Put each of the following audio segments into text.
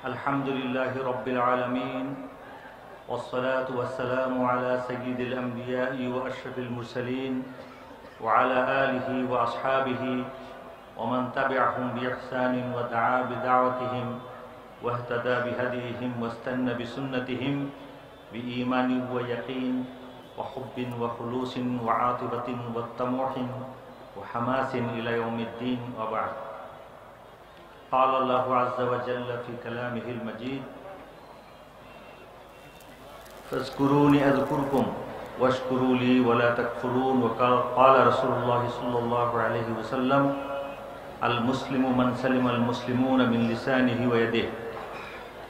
الحمد لله رب العالمين والصلاة والسلام على سيد الأنبياء وأشرف المرسلين وعلى آله وأصحابه ومن تبعهم بإحسان ودعا بدعوتهم واهتدى بهديهم واستنى بسنتهم بإيمان ويقين وحب وخلوص وعاطفة والطموح وحماس إلى يوم الدين وبعد. قال الله عز وجل في كلامه المجيد: فاذكروني أذكركم واشكروا لي ولا تكفرون. وقال رسول الله صلى الله عليه وسلم: المسلم من سلم المسلمون من لسانه ويده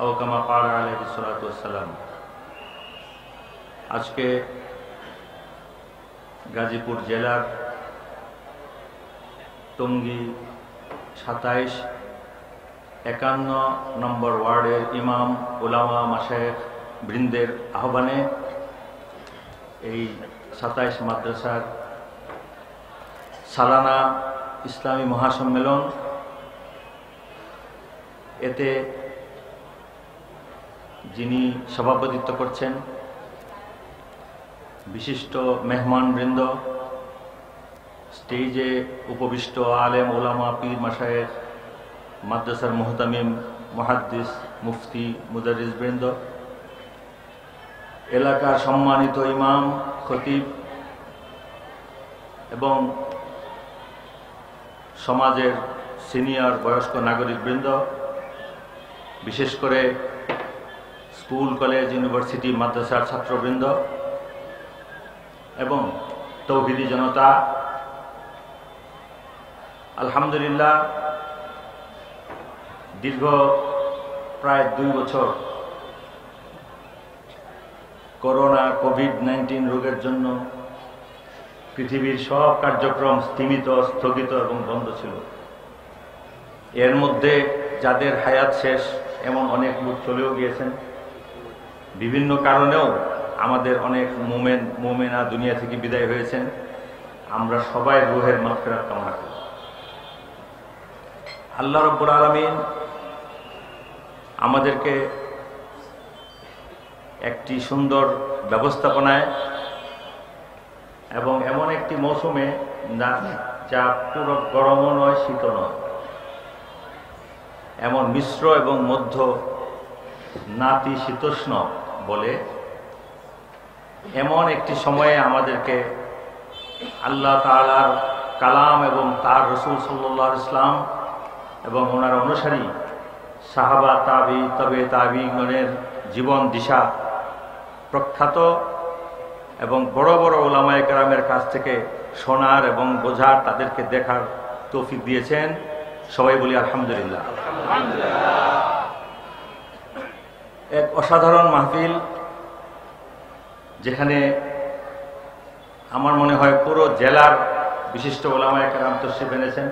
أو كما قال عليه الصلاة والسلام. আজকে গাজীপুর জেলার টঙ্গী ২৭-৫১ নম্বর ওয়ার্ডের ইমাম ওলামা মাশায়েখ বৃন্দের আহ্বানে এই ২৭ মাদ্রাসার সালানা ইসলামী মহাসম্মেলন, এতে যিনি সভাপতিত্ব করছেন বিশিষ্ট মেহমানবৃন্দ, স্টেজে উপবিষ্ট আলেম ওলামা পীর মাশায়েখ, মাদ্রাসার মুহতামিম মুহাদ্দিস মুফতি মুদারিস বৃন্দ, এলাকার সম্মানিত ইমাম খতিব এবং সমাজের সিনিয়র বয়স্ক নাগরিকবৃন্দ, বিশেষ করে স্কুল কলেজ ইউনিভার্সিটি মাদ্রাসার ছাত্রবৃন্দ এবং তৌহিদি জনতা, আলহামদুলিল্লাহ দীর্ঘ প্রায় ২ বছর করোনা কোভিড-19 রোগের জন্য পৃথিবীর সব কার্যক্রম স্থগিত এবং বন্ধ ছিল। এর মধ্যে যাদের হায়াত শেষ এমন অনেক লোক চলেও গিয়েছেন। বিভিন্ন কারণেও আমাদের অনেক মুমিনা দুনিয়া থেকে বিদায় হয়েছেন। আমরা সবাই রূহের মাগফিরাত কামনা করি। আল্লাহ রাব্বুল আলামিন আমাদেরকে একটি সুন্দর ব্যবস্থাপনায় এবং এমন একটি মৌসুমে, যা পুরো গরমও নয় শীতও নয়, এমন মিশ্র এবং মধ্য নাতিশীতোষ্ণ বলে এমন একটি সময়ে আমাদেরকে আল্লাহ তাআলার কালাম এবং তার রাসূল সাল্লাল্লাহু আলাইহি ওয়াসাল্লাম এবং ওনার অনুসারী সাহাবা তবে তাবিঈনের জীবন দিশা প্রখ্যাত এবং বড় বড় উলামায়ে কেরামের কাছ থেকে শোনার এবং বোঝার, তাদেরকে দেখার তৌফিক দিয়েছেন। সবাই বলি আলহামদুলিল্লাহ। এক অসাধারণ মাহফিল, যেখানে আমার মনে হয় পুরো জেলার বিশিষ্ট উলামায়ে কেরাম তশরিফ এনেছেন।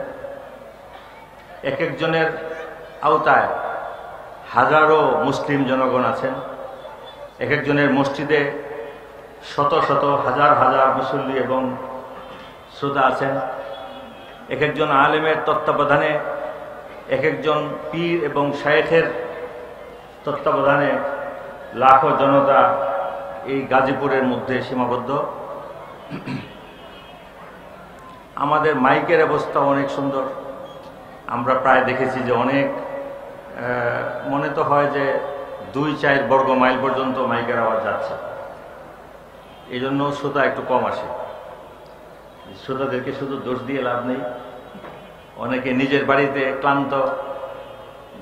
এক একজনের আওতায় হাজারো মুসলিম জনগণ আছেন। এক একজনের মসজিদে শত শত হাজার হাজার মুসল্লি এবং শ্রোতা আছেন। এক একজন আলেমের তত্ত্বাবধানে, এক একজন পীর এবং শায়েখের তত্ত্বাবধানে লাখো জনতা এই গাজীপুরের মধ্যে সীমাবদ্ধ। আমাদের মাইকের অবস্থা অনেক সুন্দর। আমরা প্রায় দেখেছি যে অনেক, মনে তো হয় যে ২-৪ বর্গ মাইল পর্যন্ত মাইকের আওয়াজ যাচ্ছে। এই জন্য শ্রোতা একটু কম আসে। শ্রোতাদেরকে শুধু দোষ দিয়ে লাভ নেই। অনেকে নিজের বাড়িতে ক্লান্ত,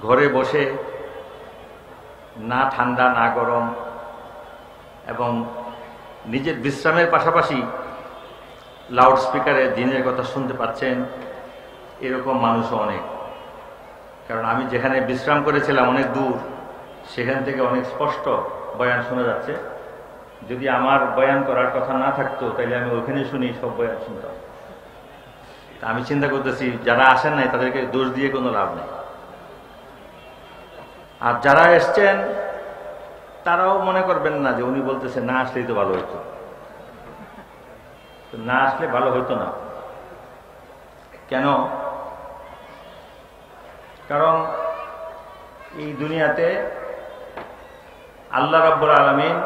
ঘরে বসে, না ঠান্ডা না গরম, এবং নিজের বিশ্রামের পাশাপাশি লাউড স্পিকারে দিনের কথা শুনতে পাচ্ছেন, এরকম মানুষও অনেক। কারণ আমি যেখানে বিশ্রাম করেছিলাম অনেক দূর, সেখান থেকে অনেক স্পষ্ট বয়ান শোনা যাচ্ছে। যদি আমার বয়ান করার কথা না থাকতো তাহলে আমি ওখানে শুনি সব বয়ান শুনতাম। তা আমি চিন্তা করতেছি, যারা আসেন নাই তাদেরকে দোষ দিয়ে কোনো লাভ নেই। আর যারা এসছেন তারাও মনে করবেন না যে উনি বলতেছে না আসলেই তো ভালো হইতো। না আসলে ভালো হইতো না কেন? কারণ এই দুনিয়াতে আল্লাহ রাব্বুল আলামিন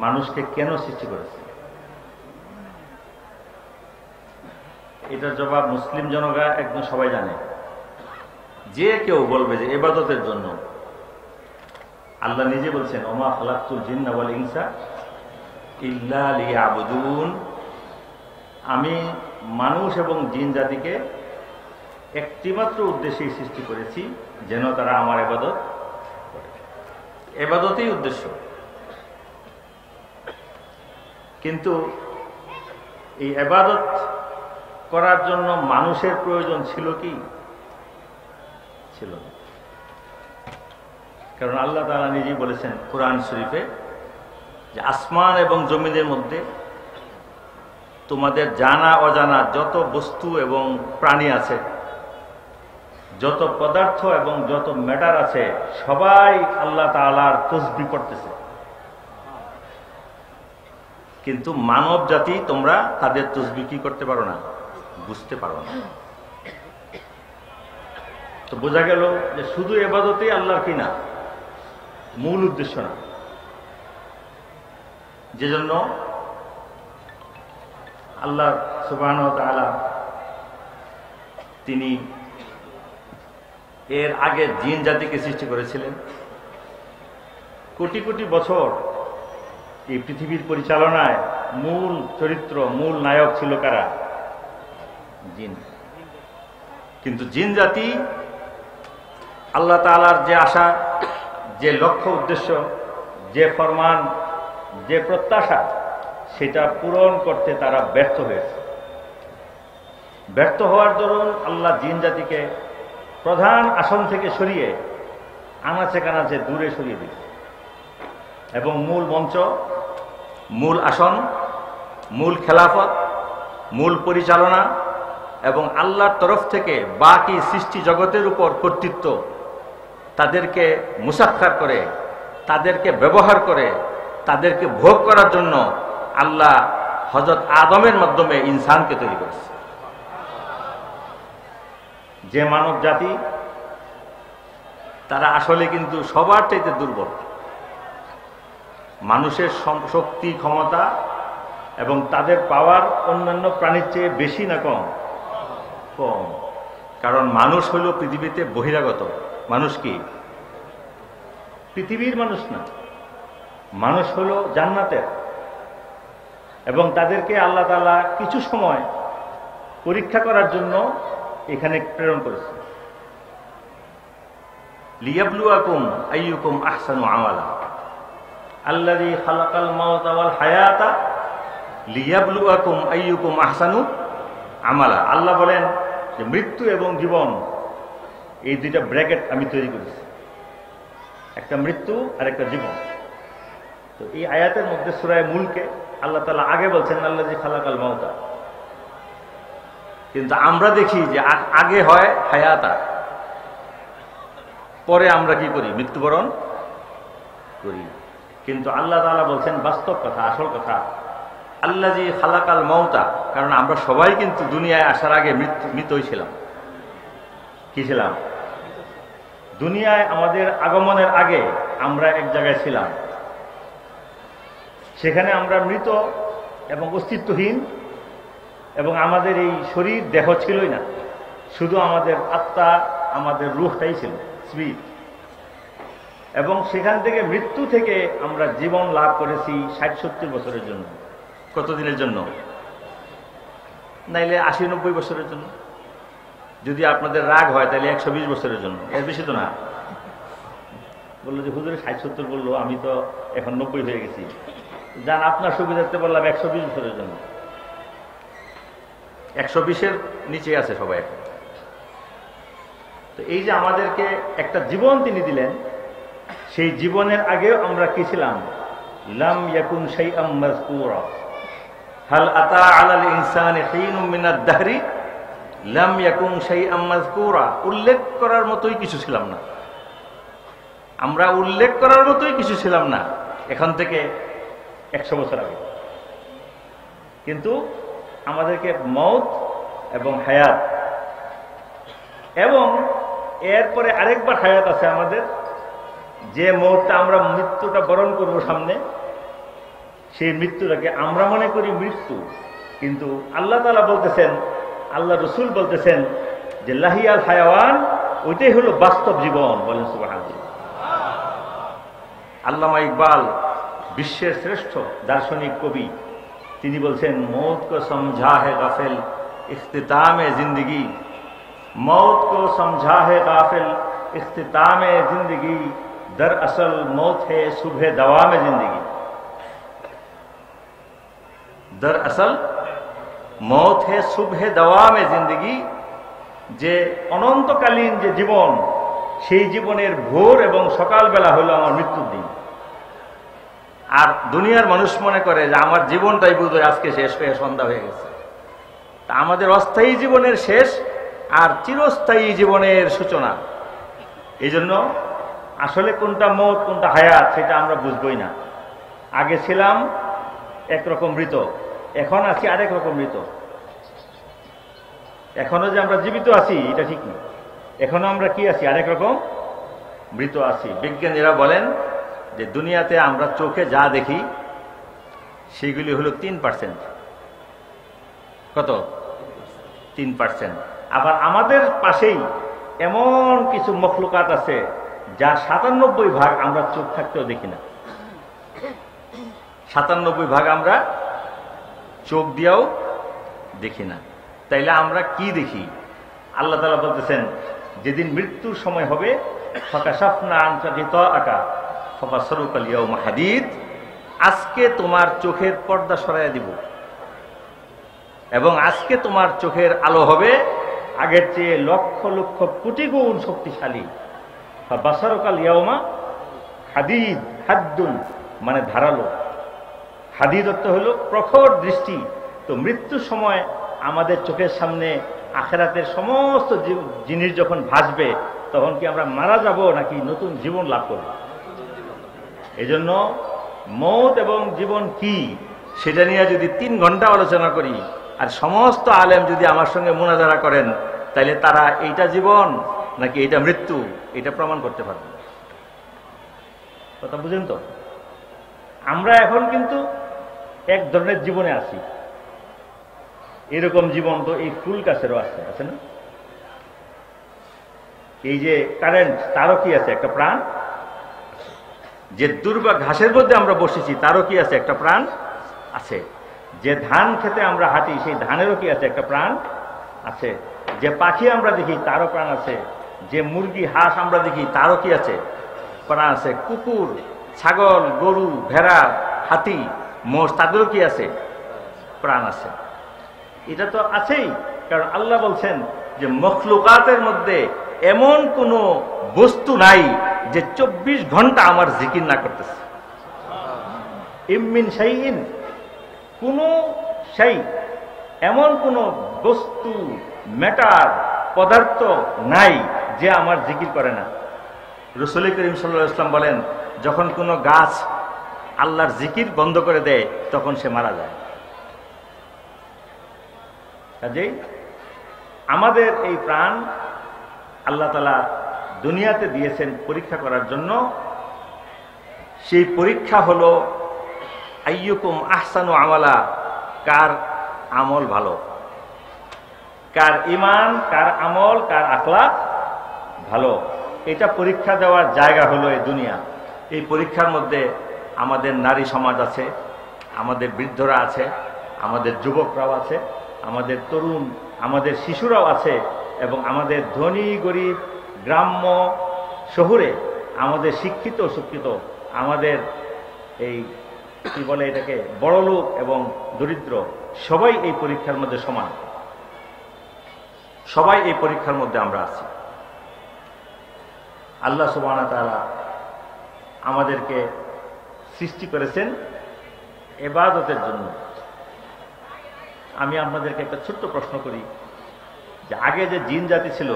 মানুষকে কেন সৃষ্টি করেছে, এটার জবাব মুসলিম জনগণ একদম সবাই জানে। যে কেউ বলবে যে ইবাদতের জন্য, আল্লাহ নিজে বলছেন ওমা খালাকতুল জিন্না ওয়াল ইনসা ইল্লা লিয়াবুদুন, আমি মানুষ এবং জিন জাতিকে একটিমাত্র উদ্দেশ্যেই সৃষ্টি করেছি, যেন তারা আমার ইবাদত করে। ইবাদতই উদ্দেশ্য। কিন্তু এই ইবাদত করার জন্য মানুষের প্রয়োজন ছিল কি? ছিল না। কারণ আল্লাহ তাআলা নিজেই বলেছেন কোরআন শরীফে যে আসমান এবং জমিনের মধ্যে তোমাদের জানা অজানা যত বস্তু এবং প্রাণী আছে, যত পদার্থ এবং যত ম্যাটার আছে, সবাই আল্লাহ তাআলার তাসবিহ করতেছে। কিন্তু মানব জাতি তোমরা তাদের তাসবিহ কি করতে পারো না, বুঝতে পারো না। তো বোঝা গেল যে শুধু ইবাদতেই আল্লাহর কি না, মূল উদ্দেশ্য না। যে জন্য আল্লাহ সুবহানাহু ওয়া তাআলা তিনি এর আগে জিন জাতিকে সৃষ্টি করেছিলেন। কোটি কোটি বছর এই পৃথিবীর পরিচালনায় মূল চরিত্র, মূল নায়ক ছিল কারা? জিন। কিন্তু জিন জাতি আল্লাহ তাআলার যে আশা, যে লক্ষ্য উদ্দেশ্য, যে ফরমান, যে প্রত্যাশা, সেটা পূরণ করতে তারা ব্যর্থ হয়েছে। ব্যর্থ হওয়ার দরুন আল্লাহ জিন জাতিকে প্রধান আসন থেকে সরিয়ে আনাচে কানাচে দূরে সরিয়ে দিয়েছে এবং মূল মঞ্চ, মূল আসন, মূল খেলাফত, মূল পরিচালনা এবং আল্লাহর তরফ থেকে বাকি সৃষ্টি জগতের উপর কর্তৃত্ব তাদেরকে মুসাক্কার করে, তাদেরকে ব্যবহার করে, তাদেরকে ভোগ করার জন্য আল্লাহ হযরত আদমের মাধ্যমে ইনসানকে তৈরি করেছে। যে মানব জাতি তারা আসলে কিন্তু সবার চাইতে দুর্বল। মানুষের শক্তি, ক্ষমতা এবং তাদের পাওয়ার অন্যান্য প্রাণীর চেয়ে বেশি না কম? কম। কারণ মানুষ হলো পৃথিবীতে বহিরাগত। মানুষ কি পৃথিবীর মানুষ না, মানুষ হলো জান্নাতের। এবং তাদেরকে আল্লাহ তাআলা কিছু সময় পরীক্ষা করার জন্য এখানে প্রেরণ করেছে। লিয়াবলুয়াকুম আইয়ুকুম আহসানু আমালা, আল্লাযী খালাকাল মাউতা ওয়াল হায়াতা লিয়াবলুয়াকুম আইয়ুকুম আহসানু আমালা। আল্লাহ বলেন যে মৃত্যু এবং জীবন, এই দুইটা ব্র্যাকেট আমি তৈরি করেছি, একটা মৃত্যু আর একটা জীবন। তো এই আয়াতের মধ্যে সূরা মুলকে আল্লাহ তাআলা আগে বলছেন আল্লাযী খালাকাল মাউতা, কিন্তু আমরা দেখি যে আগে হয় হায়াতা, পরে আমরা কি করি? মৃত্যুবরণ করি। কিন্তু আল্লাহ তাআলা বলছেন বাস্তব কথা, আসল কথা, আল্লাযী খালাকাল মাউতা। কারণ আমরা সবাই কিন্তু দুনিয়ায় আসার আগে মৃতই ছিলাম। কি ছিলাম? দুনিয়ায় আমাদের আগমনের আগে আমরা এক জায়গায় ছিলাম, সেখানে আমরা মৃত এবং অস্তিত্বহীন, এবং আমাদের এই শরীর দেহ ছিলই না, শুধু আমাদের আত্মা, আমাদের রূহটাই ছিল, স্পিরিট। এবং সেখান থেকে মৃত্যু থেকে আমরা জীবন লাভ করেছি ৬০-৭০ বছরের জন্য। কতদিনের জন্য? নাইলে ৮০-৯০ বছরের জন্য। যদি আপনাদের রাগ হয় তাহলে ১২০ বছরের জন্য, এর বেশি তো না। বললো যে হুজুরে ৬০-৭০ বললো, আমি তো এখন ৯০ হয়ে গেছি। যান, আপনার সুবিধার্থে বললাম ১২০ বছরের জন্য। ১২০-এর নিচে আছে সবাই। তো এই যে আমাদেরকে একটা জীবন তিনি দিলেন, সেই জীবনের আগেও আমরা কি ছিলাম? লাম ইয়াকুন শাইআম মাযকুরা, হাল আতা আলাল ইনসানি হিনুম মিনাদ দাহরি লাম ইয়াকুন শাইআম মাযকুরা। উল্লেখ করার মতোই কিছু ছিলাম না, আমরা উল্লেখ করার মতোই কিছু ছিলাম না এখন থেকে ১০০ বছর আগে। কিন্তু আমাদেরকে মওত এবং হায়াত, এবং এরপরে আরেকবার হায়াত আছে আমাদের, যে মুহূর্তে আমরা মৃত্যুটা বরণ করব সামনে, সেই মৃত্যুটাকে আমরা মনে করি মৃত্যু, কিন্তু আল্লাহ তাআলা বলতেছেন, আল্লাহ রসুল বলতেছেন যে লাহিয়াল হায়াওয়ান, ওইটাই হলো বাস্তব জীবন। বলেন সুবহানাল্লাহ। আল্লামা ইকবাল বিশ্বের শ্রেষ্ঠ দার্শনিক কবি, তিনি বলছেন মौत को समझा है गाफिल इख्तिताम जिंदगी, मौत को समझा है गाफिल इख्तिताम जिंदगी, दरअसल मौत है सुबह दवाम जिंदगी। दरअसल मौत है सुबह दवाम जिंदगी, যে অনন্তকালীন যে জীবন, সেই জীবনের ভোর এবং সকালবেলা হলো আমার মৃত্যুর দিন। আর দুনিয়ার মানুষ মনে করে যে আমার জীবনটাই বোধহয় আজকে শেষ হয়ে সন্ধ্যা হয়ে গেছে। তা আমাদের অস্থায়ী জীবনের শেষ আর চিরস্থায়ী জীবনের সূচনা। এই জন্য আসলে কোনটা মৌত কোনটা হায়াত সেটা আমরা বুঝবই না। আগে ছিলাম একরকম মৃত, এখন আছি আরেক রকম মৃত। এখনো যে আমরা জীবিত আছি এটা ঠিক না, এখনো আমরা কি আছি, আরেক রকম মৃত আছি। বিজ্ঞানীরা বলেন যে দুনিয়াতে আমরা চোখে যা দেখি সেগুলি হলো 3%। কত? 3%। আবার আমাদের পাশেই এমন কিছু মখলুকাত আছে যার 97% আমরা চোখ থাকতেও দেখি না। 97% আমরা চোখ দিয়েও দেখি না। তাইলে আমরা কি দেখি? আল্লাহ তাআলা বলতেছেন যেদিন মৃত্যুর সময় হবে, ফাকাশাফনা আনকা গিতাআকা ফাবাসারুকা আল-ইয়াওমা হাদীদ, আজকে তোমার চোখের পর্দা সরাইয়া দিব এবং আজকে তোমার চোখের আলো হবে আগের চেয়ে লক্ষ লক্ষ কোটি গুণ শক্তিশালী। ফাবাসারুকা আল-ইয়াওমা হাদীদ, হাদ্দুন মানে ধারালো, হাদীদ অর্থ হলো প্রখর দৃষ্টি। তো মৃত্যুর সময় আমাদের চোখের সামনে আখিরাতের সমস্ত জিনিস যখন ভাসবে, তখন কি আমরা মারা যাব নাকি নতুন জীবন লাভ করব? এই জন্য মৌত এবং জীবন কি সেটা নিয়ে যদি 3 ঘন্টা আলোচনা করি আর সমস্ত আলেম যদি আমার সঙ্গে মুনাজারা করেন, তাহলে তারা এইটা জীবন নাকি এইটা মৃত্যু এটা প্রমাণ করতে পারবে। কথা বুঝেন তো? আমরা এখন কিন্তু এক ধরনের জীবনে আছি। এরকম জীবন তো এই ফুল গাছেরও আছে না? এই যে কারেন্ট, তারও কি আছে? একটা প্রাণ। যে দুর্বা ঘাসের মধ্যে আমরা বসেছি তারও কি আছে? একটা প্রাণ আছে। যে ধান খেতে আমরা হাঁটি সেই ধানেরও কি আছে? একটা প্রাণ আছে। যে পাখি আমরা দেখি তারও প্রাণ আছে। যে মুরগি হাঁস আমরা দেখি তারও কি আছে? প্রাণ আছে। কুকুর, ছাগল, গরু, ভেড়া, হাতি, মোষ তাদেরও কি আছে? প্রাণ আছে। এটা তো আছেই, কারণ আল্লাহ বলছেন যে মখলুকাতের মধ্যে এমন কোন বস্তু নাই যে 24 ঘন্টা আমার জিকির না করতেছে। ইমিন শাইইন, কোন শাই, এমন কোন বস্তু, ম্যাটার, পদার্থ নাই যে আমার জিকির করে না। রাসূল করিম সাল্লাল্লাহু আলাইহি ওয়াসাল্লাম বলেন, যখন কোনো গাছ আল্লাহর জিকির বন্ধ করে দেয় তখন সে মারা যায়। কাজেই আমাদের এই প্রাণ আল্লাহ তাআলা দুনিয়াতে দিয়েছেন পরীক্ষা করার জন্য। সেই পরীক্ষা হলো আইয়ুকুম আহসানু আমালা, কার আমল ভালো, কার ঈমান, কার আমল, কার আখলাক ভালো। এটা পরীক্ষা দেওয়ার জায়গা হলো এই দুনিয়া। এই পরীক্ষার মধ্যে আমাদের নারী সমাজ আছে, আমাদের বৃদ্ধরা আছে, আমাদের যুবকরাও আছে, আমাদের তরুণ, আমাদের শিশুরাও আছে, এবং আমাদের ধনী গরিব, গ্রাম্য শহরে, আমাদের শিক্ষিত শিক্ষিত, আমাদের এই কি বলে এটাকে বড়লোক এবং দরিদ্র, সবাই এই পরীক্ষার মধ্যে সমান। সবাই এই পরীক্ষার মধ্যে আমরা আছি। আল্লাহ সুবহানাহু ওয়া তাআলা আমাদেরকে সৃষ্টি করেছেন ইবাদতের জন্য। আমি আপনাদেরকে একটা ছোট্ট প্রশ্ন করি, যে আগে যে জিন জাতি ছিল,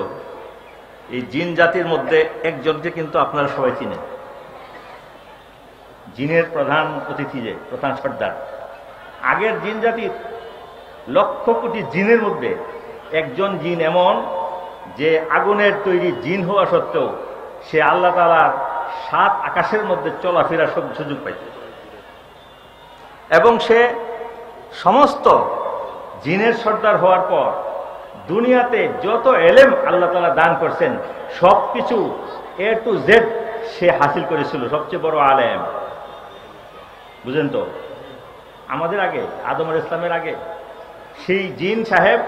এই জিন জাতির মধ্যে একজনকে কিন্তু আপনারা সবাই চিনেন, জিনের প্রধান অতিথি, যে প্রধান সর্দার। আগের জিন জাতির লক্ষ কোটি জিনের মধ্যে একজন জিন এমন যে আগুনের তৈরি জিন হওয়া সত্ত্বেও সে আল্লাহ তাআলার 7 আকাশের মধ্যে চলাফেরার সুযোগ পাইত এবং সে সমস্ত জিনের সর্দার হওয়ার পর দুনিয়াতে যত এলেম আল্লাহ তাআলা দান করছেন সবকিছু A to Z সে হাসিল করেছিল, সবচেয়ে বড় আলেম। বুঝেন তো, আমাদের আগে আদম আলাইহিস সালামের আগে সেই জিন সাহেব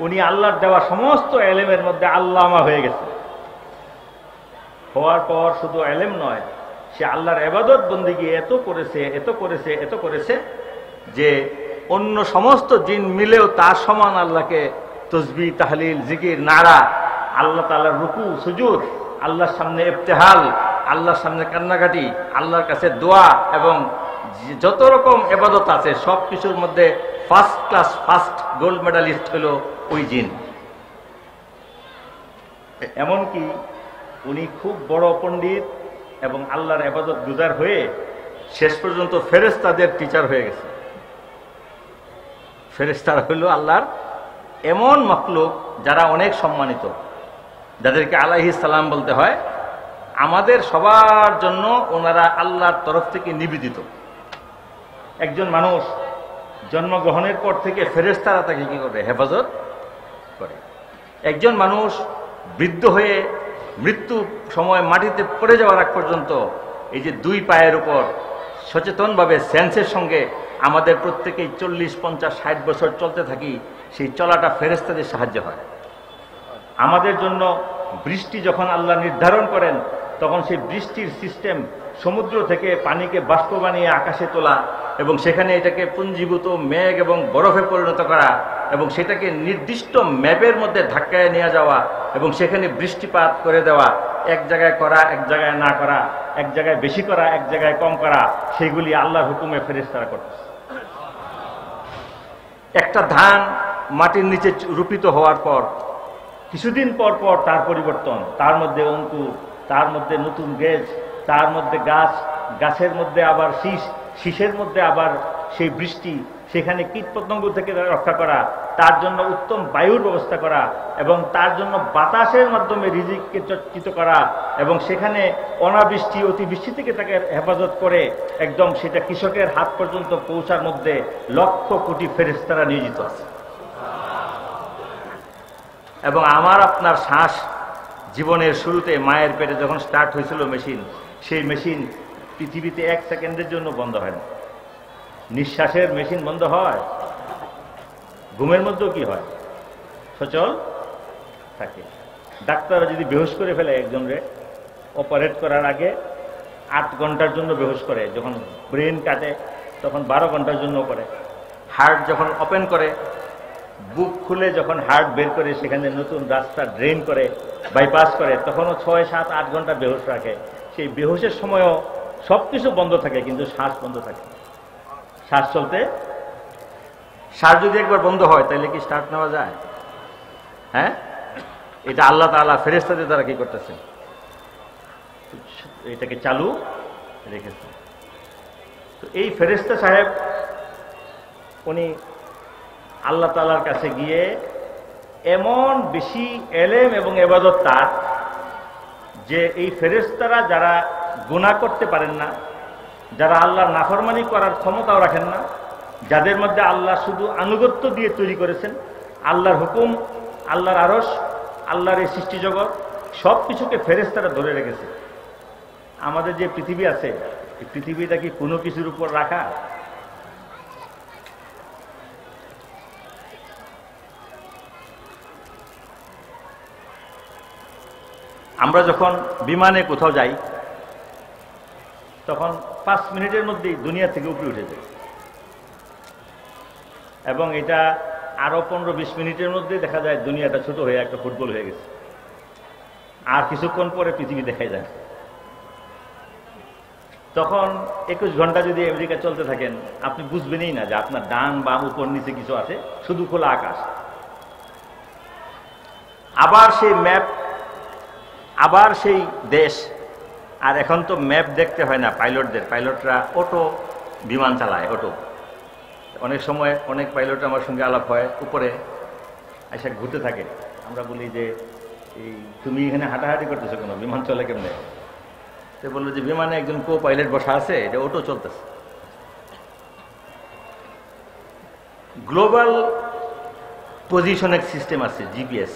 উনি আল্লাহর দেওয়া সমস্ত এলেমের মধ্যে আল্লামা হয়ে গেছে। হওয়ার পর শুধু এলেম নয়, সে আল্লাহর ইবাদত বন্দেগী এত করেছে যে অন্য সমস্ত জিন মিলেও তার সমান আল্লাহকে তসবিহ, তাহলিল, জিকির, নারা, আল্লাহ তাআলার রুকু, সুজুদ, আল্লাহর সামনে ইবতিহাল, আল্লাহর সামনে কান্নাকাটি, আল্লাহর কাছে দোয়া এবং যত রকম ইবাদত আছে সব কিছুর মধ্যে ফার্স্ট গোল্ড মেডালিস্ট হলো ওই জিন। এমনকি উনি খুব বড় পণ্ডিত এবং আল্লাহর ইবাদত গুজার হয়ে শেষ পর্যন্ত ফেরেশতাদের টিচার হয়ে গেছে। ফেরেশতারা হলো আল্লাহর এমন মাখলুক যারা অনেক সম্মানিত, যাদেরকে আলাইহিস সালাম বলতে হয়। আমাদের সবার জন্য ওনারা আল্লাহর তরফ থেকে নিবেদিত। একজন মানুষ জন্মগ্রহণের পর থেকে ফেরেশতারা তাকে কি করে? হেফাজত করে। একজন মানুষ বৃদ্ধ হয়ে মৃত্যু সময় মাটিতে পড়ে যাওয়ার আগ পর্যন্ত এই যে 2 পায়ের উপর সচেতনভাবে সেন্সের সঙ্গে আমাদের প্রত্যেকেই 40, 50, 60 বছর চলতে থাকি, সেই চলাটা ফেরেশতাদের সাহায্য হয়। আমাদের জন্য বৃষ্টি যখন আল্লাহ নির্ধারণ করেন তখন সেই বৃষ্টির সিস্টেম সমুদ্র থেকে পানিকে বাষ্প বানিয়ে আকাশে তোলা এবং সেখানে এটাকে পুঞ্জীভূত মেঘ এবং বরফে পরিণত করা এবং সেটাকে নির্দিষ্ট ম্যাপের মধ্যে ধাক্কায় নিয়ে যাওয়া এবং সেখানে বৃষ্টিপাত করে দেওয়া, এক জায়গায় করা, এক জায়গায় না করা, এক জায়গায় বেশি করা, এক জায়গায় কম করা, সেগুলি আল্লাহর হুকুমে ফেরেশতারা করতেছে। একটা ধান মাটির নিচে রোপিত হওয়ার পর কিছুদিন পর পর তার পরিবর্তন, তার মধ্যে অঙ্কুর, তার মধ্যে নতুন গেজ, তার মধ্যে গাছ, গাছের মধ্যে আবার শীষের মধ্যে আবার সেই বৃষ্টি, সেখানে কীটপতঙ্গ থেকে রক্ষা করা, তার জন্য উত্তম বায়ুর ব্যবস্থা করা এবং তার জন্য বাতাসের মাধ্যমে রিজিককে চর্চিত করা এবং সেখানে অনাবৃষ্টি, অতিবৃষ্টি থেকে তাকে হেফাজত করে একদম সেটা কৃষকের হাত পর্যন্ত পৌঁছার মধ্যে লক্ষ কোটি ফেরেশতারা নিয়োজিত আছে। এবং আমার আপনার শ্বাস জীবনের শুরুতে মায়ের পেটে যখন স্টার্ট হয়েছিল মেশিন, সেই মেশিন পৃথিবীতে 1 সেকেন্ডের জন্য বন্ধ হয় না। নিঃশ্বাসের মেশিন বন্ধ হয়, ঘুমের মধ্যেও কি হয়? সচল থাকে। ডাক্তাররা যদি বেহুশ করে ফেলে একজনরে অপারেট করার আগে 8 ঘন্টার জন্য বেহুশ করে, যখন ব্রেন কাটে তখন 12 ঘন্টার জন্য করে। হার্ট যখন ওপেন করে, বুক খুলে যখন হার্ট বের করে সেখানে নতুন রাস্তা ড্রেন করে, বাইপাস করে, তখনও 6, 7, 8 ঘন্টা বেহুশ রাখে। সেই বেহুশের সময়ও সব কিছু বন্ধ থাকে কিন্তু শ্বাস বন্ধ থাকে। শ্বাস চলতে, শ্বাস যদি একবার বন্ধ হয় তাহলে কি স্টার্ট নেওয়া যায়? হ্যাঁ, এটা আল্লাহ তাআলা ফেরেশতাদের দ্বারা কি করতেছে? এটাকে চালু রেখেছে। তো এই ফেরেশতা সাহেব উনি আল্লাহ তাআলার কাছে গিয়ে এমন বেশি এলেম এবং ইবাদত তার যে এই ফেরেশতারা যারা গুনাহ করতে পারেন না, যারা আল্লাহর নাফরমানি করার ক্ষমতাও রাখেন না, যাদের মধ্যে আল্লাহ শুধু আনুগত্য দিয়ে তৈরি করেছেন, আল্লাহর হুকুম, আল্লাহর আরশ, আল্লাহর এই সৃষ্টি জগৎ সব কিছুকে ফেরেশতারা ধরে রেখেছে। আমাদের যে পৃথিবী আছে, এই পৃথিবীটা কি কোনো কিছুর উপর রাখা? আমরা যখন বিমানে কোথাও যাই তখন 5 মিনিটের মধ্যেই দুনিয়া থেকে উপরে উঠে যায় এবং এটা আরো 15-20 মিনিটের মধ্যে দেখা যায় দুনিয়াটা ছোট হয়ে একটা ফুটবল হয়ে গেছে। আর কিছুক্ষণ পরে পৃথিবী দেখা যায়। তখন 21 ঘন্টা যদি আমেরিকা চলতে থাকেন আপনি বুঝবেনই না যে আপনার ডান বাম উপর নিচে কিছু আছে, শুধু খোলা আকাশ। আবার সেই ম্যাপ, আবার সেই দেশ। আর এখন তো ম্যাপ দেখতে হয় না পাইলটরা অটো বিমান চালায়, অটো। অনেক সময় অনেক পাইলট আমার সঙ্গে আলাপ হয়, উপরে এসে ঘুরতে থাকে। আমরা বলি যে এই তুমি এখানে হাঁটাহাঁটি করতেছো কেন, বিমান চলে কেমনে? সে বললো যে বিমানে একজন কো পাইলট বসা আছে, এটা অটো চলতেছে। গ্লোবাল পজিশনিং সিস্টেম আছে, জিপিএস,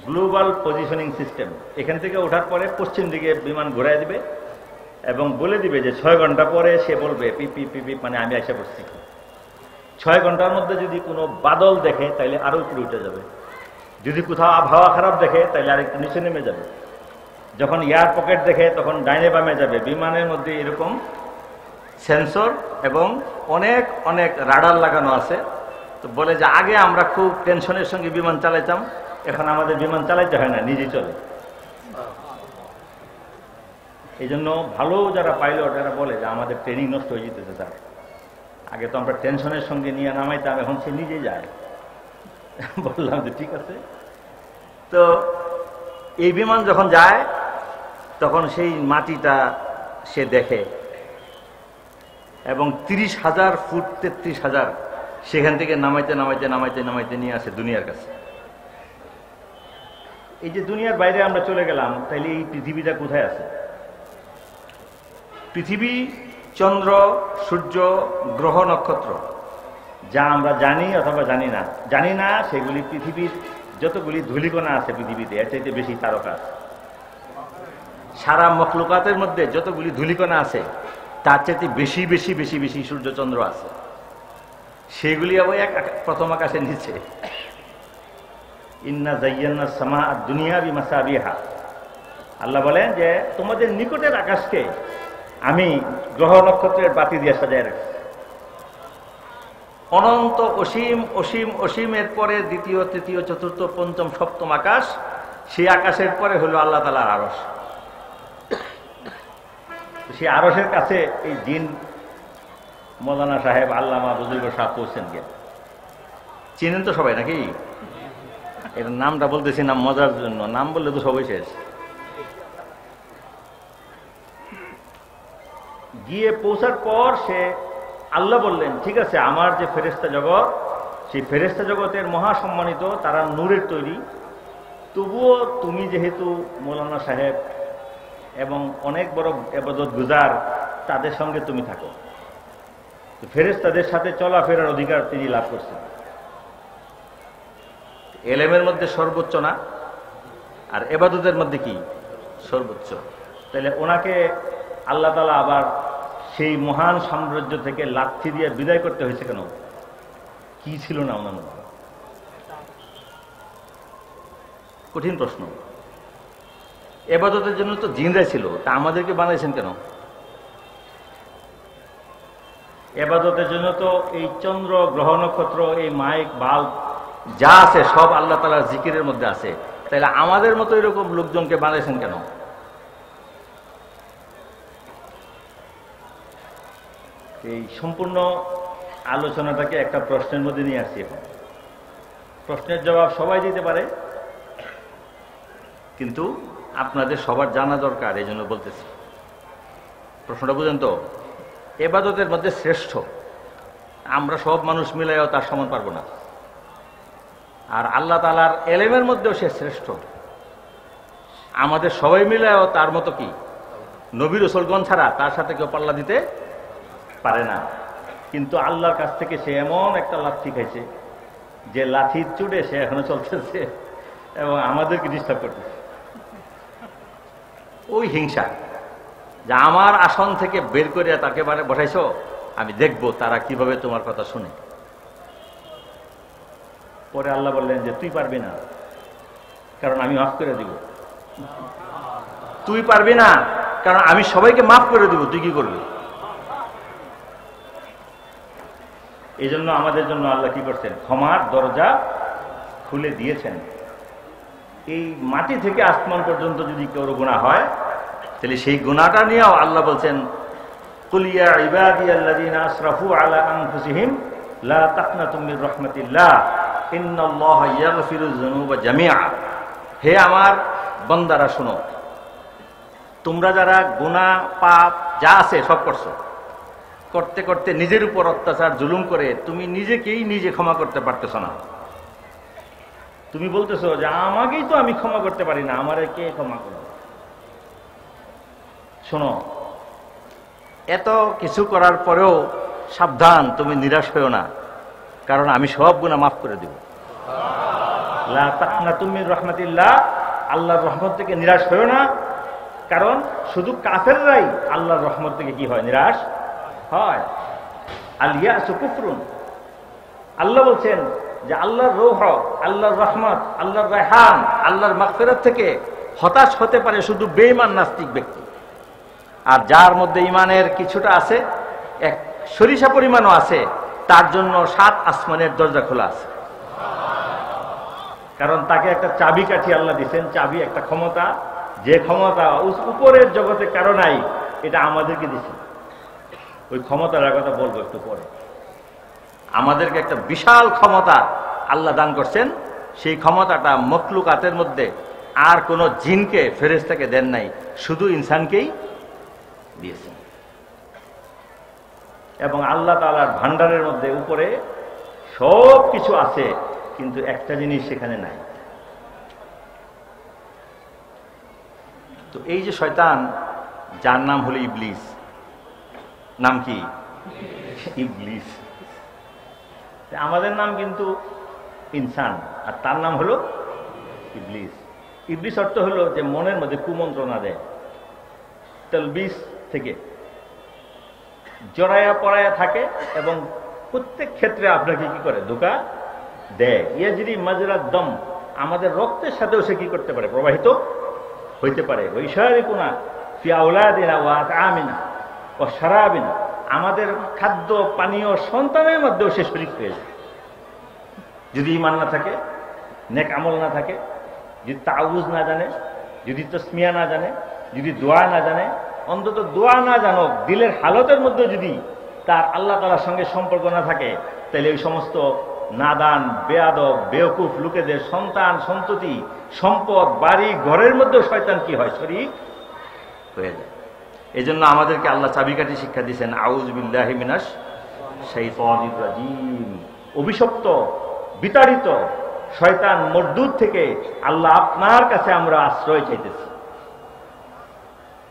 গ্লোবাল পজিশনিং সিস্টেম। এখান থেকে ওঠার পরে পশ্চিম দিকে বিমান ঘুরাই দিবে এবং বলে দিবে যে 6 ঘন্টা পরে সে বলবে পিপি পিপি, মানে আমি আশা করছি। 6 ঘন্টার মধ্যে যদি কোনো বাদল দেখে তাহলে আরো উপরে উঠে যাবে, যদি কোথাও আবহাওয়া খারাপ দেখে তাহলে আরেকটু নিচে নেমে যাবে, যখন এয়ার পকেট দেখে তখন ডাইনে বামে যাবে। বিমানের মধ্যে এরকম সেন্সর এবং অনেক অনেক রাডার লাগানো আছে। তো বলে যে আগে আমরা খুব টেনশনের সঙ্গে বিমান চালাইতাম, এখন আমাদের বিমান চালাইতে হয় না, নিজেই চলে। এই জন্য ভালো যারা পাইলট এরা বলে যে আমাদের ট্রেনিং নষ্ট হয়ে যেতেছে স্যার, আগে তো আমরা টেনশনের সঙ্গে নিয়ে নামাইতাম, এখন সে নিজেই যায়। বললাম যে ঠিক আছে। তো এই বিমান যখন যায় তখন সেই মাটিটা সে দেখে এবং 30,000 ফুট 33,000 সেখান থেকে নামাইতে নামাইতে নামাইতে নামাইতে নিয়ে আসে দুনিয়ার কাছে। এই যে দুনিয়ার বাইরে আমরা চলে গেলাম, তাইলে এই পৃথিবীটা কোথায় আছে? পৃথিবী, চন্দ্র, সূর্য, গ্রহ, নক্ষত্র যা আমরা জানি অথবা জানি না সেগুলি পৃথিবীর যতগুলি ধূলিকণা আছে পৃথিবীতে, এর চাইতে বেশি তারকা আছে। সারা মখলুকাতের মধ্যে যতগুলি ধূলিকণা আছে তার চাইতে বেশি বেশি বেশি বেশি সূর্য চন্দ্র আছে। সেগুলি আবার প্রথম আকাশের নিচে। ইন্না যায়্যানা সামা দুনিয়া বিমাসাবিহা, আল্লাহ বলেন যে তোমাদের নিকটের আকাশকে আমি গ্রহ নক্ষত্রের বাতি দিয়ে সাজায় রাখছি। অনন্ত অসীম অসীম অসীমের পরে দ্বিতীয় তৃতীয় চতুর্থ পঞ্চম সপ্তম আকাশ, সেই আকাশের পরে হলো আল্লাহ তাআলার আরশ। সেই আরশের কাছে এই জিন মৌলানা সাহেব আল্লামা বুজুর্গ সাহেব পৌঁছেন গিয়ে। চিনেন তো সবাই নাকি? এর নামটা বলতেছি না মজার জন্য, নাম বললে তো সবাই শেষ। গিয়ে পৌঁছার পর সে আল্লাহ বললেন ঠিক আছে, আমার যে ফেরেশতা জগৎ, সেই ফেরেশতা জগতের মহাসম্মানিত, তারা নূরের তৈরি, তবুও তুমি যেহেতু মৌলানা সাহেব এবং অনেক বড় ইবাদত গুজার, তাদের সঙ্গে তুমি থাকো। ফেরেশতাদের সাথে চলাফেরার অধিকার তিনি লাভ করছেন। এলেমের মধ্যে সর্বোচ্চ না, আর ইবাদতের মধ্যে কি সর্বোচ্চ? তাহলে ওনাকে আল্লাহ তাআলা আবার সেই মহান সাম্রাজ্য থেকে লাথি দিয়ে বিদায় করতে হয়েছে কেন? কি ছিল না ওনার মধ্যে? কঠিন প্রশ্ন। ইবাদতের জন্য তো জিনরাই ছিল, তা আমাদেরকে বানাইছেন কেন? ইবাদতের জন্য তো এই চন্দ্র, গ্রহ, নক্ষত্র, এই মাইক, বাল্ব যা আছে সব আল্লাহ তাআলার জিকিরের মধ্যে আছে। তাহলে আমাদের মতো এরকম লোকজনকে বানাইছেন কেন? এই সম্পূর্ণ আলোচনাটাকে একটা প্রশ্নের মধ্যে নিয়ে আসছি। এখন প্রশ্নের জবাব সবাই দিতে পারে, কিন্তু আপনাদের সবার জানা দরকার, এই জন্য বলতেছি। প্রশ্নটা বুঝেন তো? ইবাদতের মধ্যে শ্রেষ্ঠ আমরা সব মানুষ মিলাইও তার সমান পারবো না, আর আল্লাহ তাআলার এলেমের মধ্যেও সে শ্রেষ্ঠ। আমাদের সবাই মিলাইও তার মতো কি নবী রাসূলগণ ছাড়া তার সাথে কেউ পাল্লা দিতে পারে না। কিন্তু আল্লাহর কাছ থেকে সে এমন একটা লাথি খাইছে যে লাঠির চুড়ে সে এখনো চলতেছে এবং আমাদেরকে ডিস্টার্ব করতেছে। ওই হিংসা যে আমার আসন থেকে বের করে তাকে বসাইছো, আমি দেখবো তারা কিভাবে তোমার কথা শুনে। পরে আল্লাহ বললেন যে তুই পারবি না, কারণ আমি মাফ করে দিব। তুই পারবি না কারণ আমি সবাইকে মাফ করে দিব, তুই কি করবি? এই জন্য আমাদের জন্য আল্লাহ কি করছেন? ক্ষমার দরজা খুলে দিয়েছেন। এই মাটি থেকে আসমান পর্যন্ত যদি কেউ গুনাহ হয়, তাহলে সেই গুনাহটা নিয়েও আল্লাহ বলছেন কুল ইয়া ইবাদিয়াল্লাযীনা আসরাফু আলা আনফুসিহিম লা তাকনাতু মির রাহমাতিল্লাহ ইন্নাল্লাহা ইয়াগফিরুয যুনুবা জামিআ। হে আমার বান্দারা শোনো, তোমরা যারা গুনাহ পাপ যা আছে সব করছো, করতে করতে নিজের উপর অত্যাচার জুলুম করে তুমি নিজেকেই নিজে ক্ষমা করতে পারতেছ না, তুমি বলতেছো যে আমাকেই তো আমি ক্ষমা করতে পারি না, আমারে কে ক্ষমা করবে? শোনো, এত কিছু করার পরেও সাবধান, তুমি নিরাশ হয়েও না, কারণ আমি সব গুনাহ মাফ করে দেব। লা তাকনাতু মির রাহমাতিল্লাহ, আল্লাহর রহমত থেকে নিরাশ হয়েও না, কারণ শুধু কাফেররাই আল্লাহর রহমত থেকে কি হয়? নিরাশ হয়। আল ইয়াসু কুফরুন। আল্লাহ বলছেন যে আল্লাহর রূহ, আল্লাহর রহমত, আল্লাহর রায়হান, আল্লাহর মাগফিরাত থেকে হতাশ হতে পারে শুধু বেঈমান নাস্তিক ব্যক্তি। আর যার মধ্যে ইমানের কিছুটা আছে, এক সরিষা পরিমাণও আছে, তার জন্য 7 আসমানের দরজা খোলা আছে। কারণ তাকে একটা চাবি কাঠি আল্লাহ দিচ্ছেন, চাবি একটা ক্ষমতা, যে ক্ষমতা উপরের জগতে কারো নাই, এটা আমাদেরকে দিচ্ছে। ওই ক্ষমতার কথা বলবো একটু পরে। আমাদেরকে একটা বিশাল ক্ষমতা আল্লাহ দান করছেন, সেই ক্ষমতাটা মখলুকাতের মধ্যে আর কোনো জিনকে, ফেরেশতাকে দেন নাই, শুধু ইনসানকেই দিয়েছেন। এবং আল্লাহ তাআলার ভান্ডারের মধ্যে উপরে সব কিছু আছে, কিন্তু একটা জিনিস সেখানে নাই। তো এই যে শয়তান, যার নাম হলো ইবলিস, নাম কি? ইবলিস। আমাদের নাম কিন্তু ইনসান, আর তার নাম হলো ইবলিস। ইবলিস অর্থ হলো যে মনের মধ্যে কুমন্ত্রণা দেয়, তালবিস থেকে জড়ায়া পড়ায়া থাকে, এবং প্রত্যেক ক্ষেত্রে আপনাকে কি করে? ধোঁকা দেয়। ইয়াজরি মাজরাদ দম, আমাদের রক্তের সাথেও সে কি করতে পারে? প্রবাহিত হইতে পারে। ওয়াইশারিকুনা ফি আওলাদিনা ওয়া আতামিনা ওয়া শারাবিনা, আমাদের খাদ্য পানীয় সন্তানের মধ্যেও সে শরীক হয়ে যায়। যদি ঈমান না থাকে, নেক আমল না থাকে, যদি তাউজ না জানে, যদি তাসমিয়া না জানে, যদি দোয়া না জানে, অন্তত দোয়া না জানুক, দিলের হালতের মধ্যে যদি তার আল্লাহ তাআলার সঙ্গে সম্পর্ক না থাকে, তাহলে ওই সমস্ত নাদান, বেয়াদব, বেওকুফ লোকেদের সন্তান, সন্ততি, সম্পদ, বাড়ি, ঘরের মধ্যেও শয়তান কি হয়? শরীক হয়ে যায়। এই জন্য আমাদেরকে আল্লাহ চাবিকাঠি শিক্ষা দিয়েছেন, আউযু বিল্লাহি মিনাশ শাইতানির রাজিম। অভিশপ্ত, বিতাড়িত শয়তান মরদুদ থেকে আল্লাহ আপনার কাছে আমরা আশ্রয় চাইতেছি।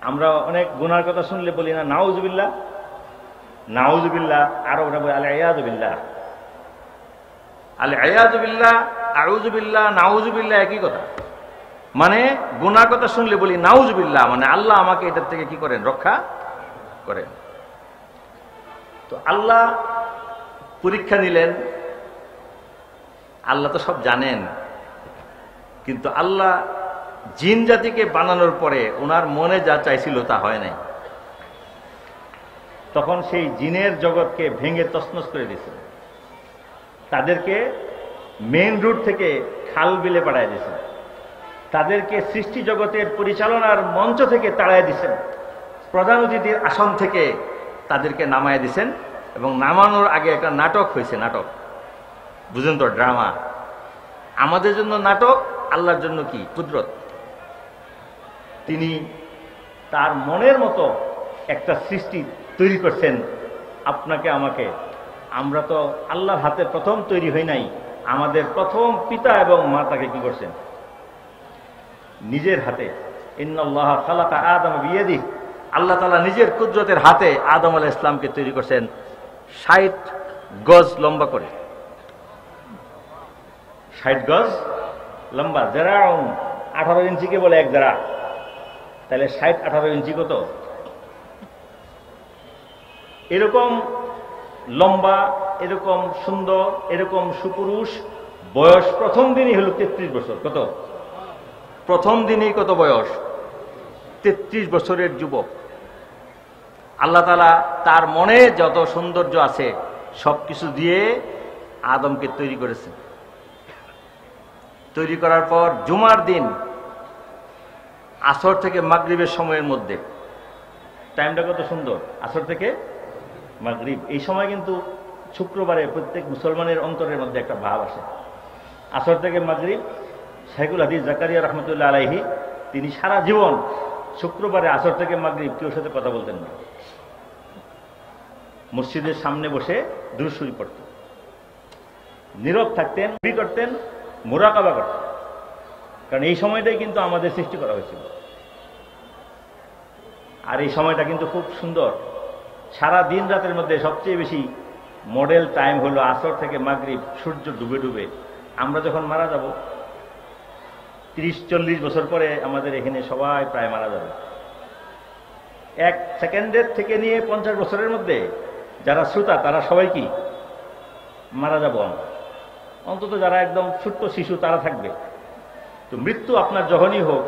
আমরা অনেক গুনার কথা শুনলে বলি না নাউজুবিল্লাহ, নাউজুবিল্লাহ, আর ওরা বলে আল ইয়াযুবিল্লাহ। আল ইয়াযুবিল্লাহ, আউযুবিল্লাহ, নাউজুবিল্লাহ একই কথা। মানে গুনার কথা শুনলে বলি নাউজুবিল্লাহ, মানে আল্লাহ আমাকে এটার থেকে কি করেন? রক্ষা করেন। তো আল্লাহ পরীক্ষা নিলেন, আল্লাহ তো সব জানেন, কিন্তু আল্লাহ জিন জাতিকে বানানোর পরে ওনার মনে যা চাইছিল তা হয় নাই। তখন সেই জিনের জগৎকে ভেঙে তছনছ করে দিয়েছেন, তাদেরকে মেইন রুট থেকে খাল বিলে পাঠায় দিয়েছেন, তাদেরকে সৃষ্টি জগতের পরিচালনার মঞ্চ থেকে তাড়ায় দিয়েছেন, প্রধান অতিথির আসন থেকে তাদেরকে নামায় দিয়েছেন। এবং নামানোর আগে একটা নাটক হয়েছে, নাটক বুঝেন তো, ড্রামা। আমাদের জন্য নাটক, আল্লাহর জন্য কি? কুদরত। তিনি তার মনের মতো একটা সৃষ্টি তৈরি করছেন, আপনাকে আমাকে। আমরা তো আল্লাহর হাতে প্রথম তৈরি হই নাই, আমাদের প্রথম পিতা এবং মাতাকে কি করছেন? নিজের হাতে। ইন্নাল্লাহ খালাকা আদম বিয়াদিহি, আল্লাহ তাআলা নিজের কুদরতের হাতে আদম আলাইহিস সালামকে তৈরি করছেন 60 গজ লম্বা করে। 60 গজ লম্বা, জেরাউন 18 ইঞ্চিকে বলে এক জেরা, তাহলে 60-18 ইঞ্চি কত? এরকম লম্বা, এরকম সুন্দর, এরকম সুপুরুষ, বয়স প্রথম দিনই হলো 33 বছর। কত? প্রথম দিনই কত বয়স? 33 বছরের যুবক। আল্লাহ তাআলা তার মনে যত সৌন্দর্য আছে সবকিছু দিয়ে আদমকে তৈরি করেছেন। তৈরি করার পর জুমার দিন আসর থেকে মাগরিবের সময়ের মধ্যে, টাইমটা কত সুন্দর, আসর থেকে মাগরিব। এই সময় কিন্তু শুক্রবারে প্রত্যেক মুসলমানের অন্তরের মধ্যে একটা ভাব আসে। আসর থেকে মাগরিব, শাইখুল হাদিস জাকারিয়া রহমতুল্লাহ আলাইহি তিনি সারা জীবন শুক্রবারে আসর থেকে মাগরিব কেউ সাথে কথা বলতেন না, মসজিদের সামনে বসে দুরূদ শরীফ পড়তেন, নীরব থাকতেন, করতেন, মুরাকাবা করতে, কারণ এই সময়টাই কিন্তু আমাদের সৃষ্টি করা হয়েছিল। আর এই সময়টা কিন্তু খুব সুন্দর। সারা দিন রাতের মধ্যে সবচেয়ে বেশি মডেল টাইম হলো আসর থেকে মাগরিব, সূর্য ডুবে ডুবে। আমরা যখন মারা যাব 30-40 বছর পরে আমাদের এখানে সবাই প্রায় মারা যাবে। 1 সেকেন্ডের থেকে নিয়ে 50 বছরের মধ্যে যারা শ্রোতা তারা সবাই কি মারা যাব আমরা। অন্তত যারা একদম ছোট্ট শিশু তারা থাকবে। তো মৃত্যু আপনার যখনই হোক,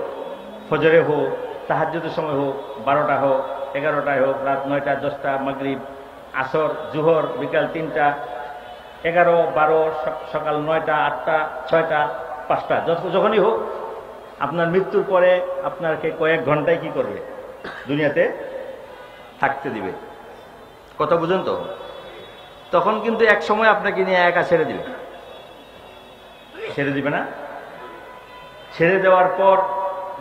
ফজরে হোক, তাহাজ্জুদের সময় হোক, 12টা হোক, 11টায় হোক, রাত 9টা, 10টা, মাগরিব, আসর, জোহর, বিকাল 3টা, 11, 12, সকাল 9টা, 8টা, 6টা, 5টা, যখনই হোক, আপনার মৃত্যুর পরে আপনাকে কয়েক ঘন্টায় কি করবে? দুনিয়াতে থাকতে দিবে। কথা বুঝুন তো? তখন কিন্তু এক সময় আপনাকে নিয়ে একা ছেড়ে দিবে। ছেড়ে দিবে না? ছেড়ে দেওয়ার পর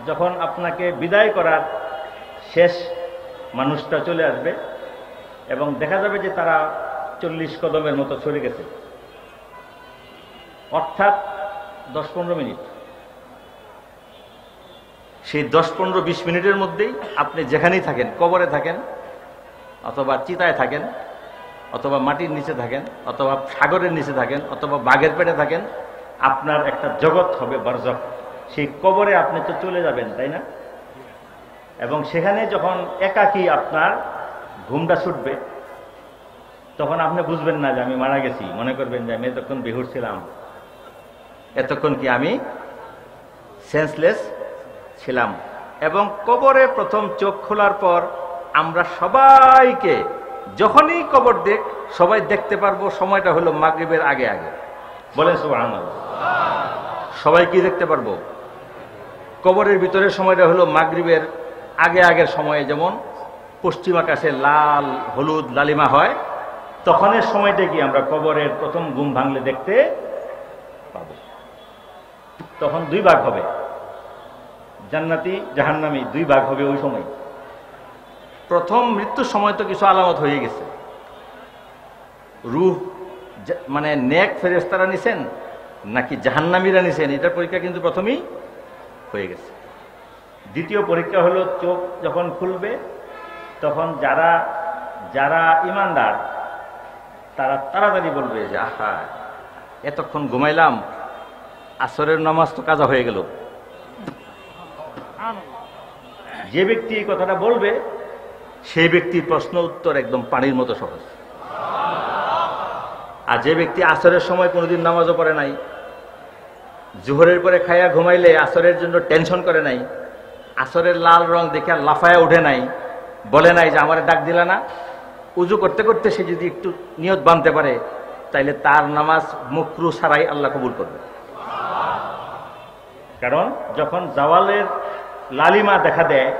যখন আপনাকে বিদায় করার শেষ মানুষটা চলে আসবে এবং দেখা যাবে যে তারা 40 কদমের মতো সরে গেছে, অর্থাৎ 10-15 মিনিট। সেই 10-15-20 মিনিটের মধ্যেই আপনি যেখানেই থাকেন, কবরে থাকেন অথবা চিতায় থাকেন অথবা মাটির নিচে থাকেন অথবা সাগরের নিচে থাকেন অথবা বাঘের পেটে থাকেন, আপনার একটা জগৎ হবে বারজাখ। সেই কবরে আপনি তো চলে যাবেন, তাই না? এবং সেখানে যখন একাকী আপনার ঘুমটা ছুটবে তখন আপনি বুঝবেন না যে আমি মারা গেছি। মনে করবেন যে আমি এতক্ষণ বেহুশ ছিলাম, এতক্ষণ কি আমি সেন্সলেস ছিলাম। এবং কবরে প্রথম চোখ খোলার পর আমরা সবাইকে যখনই কবর সবাই দেখতে পারবো সময়টা হলো মাগরিবের আগে আগে। বলেন সুবহানাল্লাহ। সবাই কি দেখতে পারবো? কবরের ভিতরে সময়টা হলো মাগরিবের আগে আগের সময়ে, যেমন পশ্চিম আকাশে লাল হলুদ লালিমা হয়, তখনের সময়টা কি আমরা কবরের প্রথম ঘুম ভাঙলে দেখতে পাবো। তখন 2 ভাগ হবে, জান্নাতি জাহান্নামী 2 ভাগ হবে ওই সময়। প্রথম মৃত্যুর সময় তো কিছু আলামত হয়ে গেছে। রূহ মানে নেক ফেরেশতারা নিছেন নাকি জাহান্নামীরা নিছেন, এটার পরীক্ষা কিন্তু প্রথমেই হয়ে গেছে। দ্বিতীয় পরীক্ষা হলো চোখ যখন খুলবে তখন যারা যারা ইমানদার তারা তাড়াতাড়ি বলবে যে আহা এতক্ষণ ঘুমাইলাম, আসরের নামাজ তো কাজা হয়ে গেল। যে ব্যক্তি এই কথাটা বলবে সেই ব্যক্তির প্রশ্ন উত্তর একদম পানির মতো সহজ। আর যে ব্যক্তি আসরের সময় কোনোদিন নামাজও পড়ে নাই, জোহরের পরে খাইয়া ঘুমাইলে আসরের জন্য টেনশন করে নাই, আসরের লাল রং দেখে লাফায়া উঠে নাই, বলে নাই যে আমার ডাক দিলা না, উজু করতে করতে সে যদি একটু নিয়ত বাঁধতে পারে তাইলে তার নামাজ মুকরু ছাড়াই আল্লাহ কবুল করবে। কারণ যখন জাওয়ালের লালিমা দেখা দেয়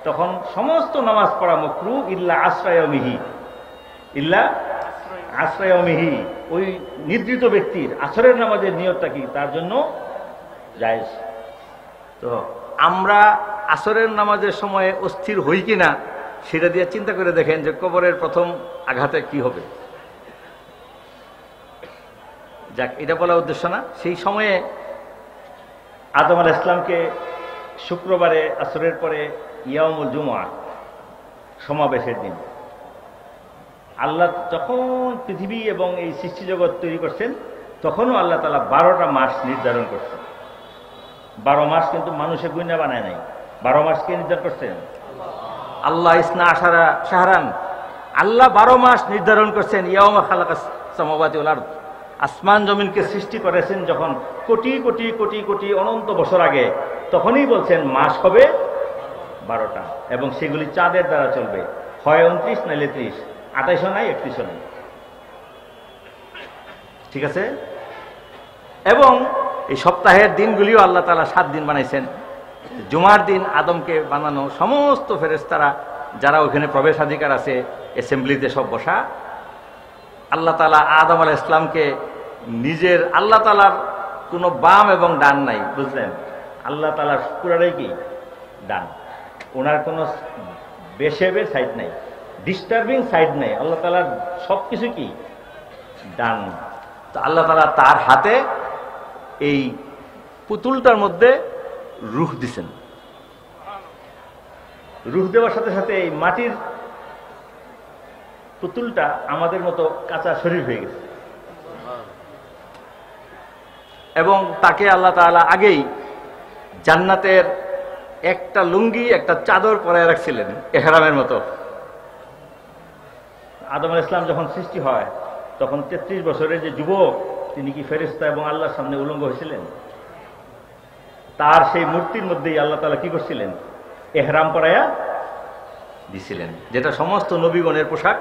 তখন সমস্ত নামাজ পড়া মুকরু ইল্লা আশ্রয়মিহি, ইল্লা আশ্রয়মিহি, ওই নির্দিষ্ট ব্যক্তির আসরের নামাজের নিয়তটা কি তার জন্য জায়েজ। তো আমরা আসরের নামাজের সময়ে অস্থির হই কিনা সেটা দিয়ে চিন্তা করে দেখেন যে কবরের প্রথম আঘাতে কি হবে। যাক, এটা বলা উদ্দেশ্য না। সেই সময়ে আদম আলাইহিস ইসলামকে শুক্রবারে আসরের পরে ইয়াউমুল জুমআ সমাবেশের দিন আল্লাহ যখন পৃথিবী এবং এই সৃষ্টি জগৎ তৈরি করছেন তখনও আল্লাহ তাআলা 12টা মাস নির্ধারণ করছেন। 12 মাস কিন্তু মানুষের গুণা বানায় নাই। 12 মাস কে নির্ধারণ করছেন? আল্লাহ। ইসনা আশারা শাহরান, আল্লাহ 12 মাস নির্ধারণ করছেন। ইয়াউমা খালাকাস সামাওয়াতি ওয়াল আরদ, আসমান জমিনকে সৃষ্টি করেছেন যখন কোটি কোটি কোটি কোটি অনন্ত বছর আগে, তখনই বলছেন মাস হবে 12টা এবং সেগুলি চাঁদের দ্বারা চলবে, হয় 29 নাইলে 30, 28 নাই 31 নাই। ঠিক আছে? এবং এই সপ্তাহের দিনগুলিও আল্লাহ তাআলা 7 দিন বানাইছেন। জুমার দিন আদমকে বানানো সমস্ত ফেরেশতারা যারা ওখানে প্রবেশাধিকার আছে অ্যাসেম্বলিতে সব বসা, আল্লাহ তাআলা আদম আলাইহিস ইসলামকে নিজের, আল্লাহ তাআলার কোনো বাম এবং ডান নাই, বুঝলেন? আল্লাহ তাআলার পুরাটাই কি ডান। ওনার কোনো বেশেবে সাইড নাই, ডিস্টার্বিং সাইড নাই। আল্লাহ তাআলার সব কিছু কি ডান। তো আল্লাহ তাআলা তার হাতে এই পুতুলটার মধ্যে রূহ দিছেন। রূহ দেওয়ার সাথে সাথে এই মাটির পুতুলটা আমাদের মতো কাঁচা শরীর হয়ে গেছে, এবং তাকে আল্লাহ তাআলা আগেই জান্নাতের একটা লুঙ্গি একটা চাদর পরায় রাখছিলেন ইহরামের মতো। আদম আলাইহিস সালাম যখন সৃষ্টি হয় তখন 33 বছরের যে যুবক, তিনি কি ফেরেশতা এবং আল্লাহর সামনে উলঙ্গ হয়েছিলেন? তার সেই মূর্তির মধ্যেই আল্লাহ তাআলা কি করছিলেন? ইহরাম পরায়া দিছিলেন, যেটা সমস্ত নবীগণের পোশাক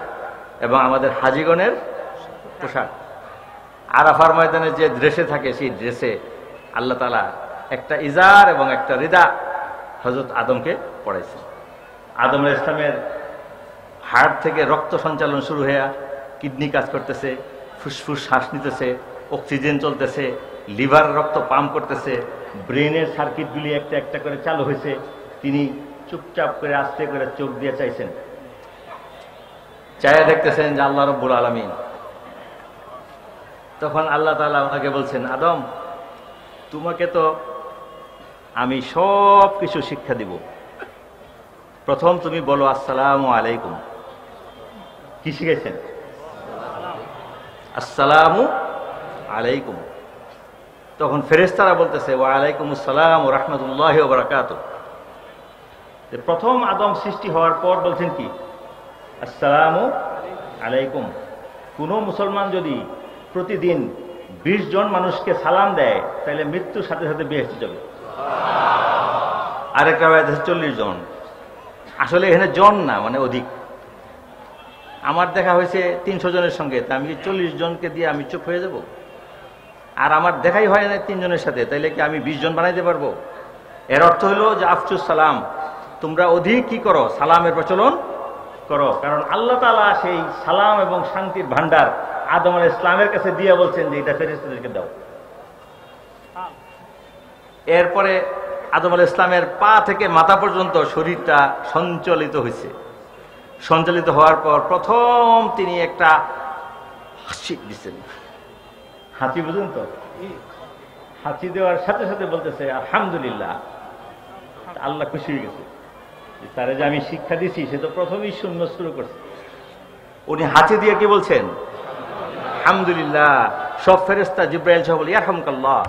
এবং আমাদের হাজিগণের পোশাক। আরাফার ময়দানে যে ড্রেসে থাকে সেই ড্রেসে আল্লাহ তাআলা একটা ইজার এবং একটা রিদা হযরত আদমকে পড়াইছেন। আদম আলাইহিস সালামের হাড় থেকে রক্ত সঞ্চালন শুরু হয়ে কিডনি কাজ করতেছে, ফুসফুস শ্বাস নিতেছে, অক্সিজেন চলতেছে, লিভার রক্ত পাম্প করতেছে, ব্রেনের সার্কিটগুলি একটা একটা করে চালু হয়েছে। তিনি চুপচাপ করে আস্তে করে চোখ দিয়ে চাইছেন, চাইয়া দেখতেছেন যে আল্লাহ রাব্বুল আলামিন। তখন আল্লাহ তাআলা ওনাকে বলছেন, আদম, তোমাকে তো আমি সব কিছু শিক্ষা দিব, প্রথম তুমি বলো আসসালামু আলাইকুম। কি শিখেছেন? আসসালামু আলাইকুম। তখন ফেরেশতারা বলতেছে ওয়া আলাইকুম আসসালাম ওয়া রাহমাতুল্লাহি ওয়া বারাকাতুহু। প্রথম আদম সৃষ্টি হওয়ার পর বলছেন কি? আসসালামু আলাইকুম। কোন মুসলমান যদি প্রতিদিন 20 জন মানুষকে সালাম দেয় তাহলে মৃত্যুর সাথে সাথে বেহেশতে যাবে। আরেকটা রাওয়ায়াতে 40 জন। আসলে এখানে জন না, মানে অধিক। আমার দেখা হয়েছে 300 জনের সঙ্গে, তা আমি কি 40 জনকে দিয়ে আমি চুপ হয়ে যাব? আর আমার দেখাই হয় না 3 জনের সাথে, তাইলে কি আমি 20 জন বানাইতে পারবো? এর অর্থ হলো যে আফসুস সালাম, তোমরা অধিক কি করো? সালামের প্রচলন করো। কারণ আল্লাহ তাআলা সেই সালাম এবং শান্তির ভান্ডার আদম আলাইহিস সালামের কাছে দিয়ে বলছেন যে এটা ফেরেশতাদেরকে দাও। এরপরে আদম আলাইহিস সালামের পা থেকে মাথা পর্যন্ত শরীরটা সঞ্চালিত হয়েছে। সঞ্চালিত হওয়ার পর প্রথম তিনি একটা হাসি দিচ্ছেন। হাসি বুঝুন তো? হাসি দেওয়ার সাথে সাথে বলতেছে আলহামদুলিল্লাহ। আল্লাহ খুশি হয়ে গেছে, তারে যে আমি শিক্ষা দিছি সে তো প্রথমেই শূন্য শুরু করছে। উনি হাসি দিয়ে কি বলছেন? আলহামদুলিল্লাহ। সব ফেরেশতা জিবরাইল সহ বলে ইয়ারহামুকাল্লাহ,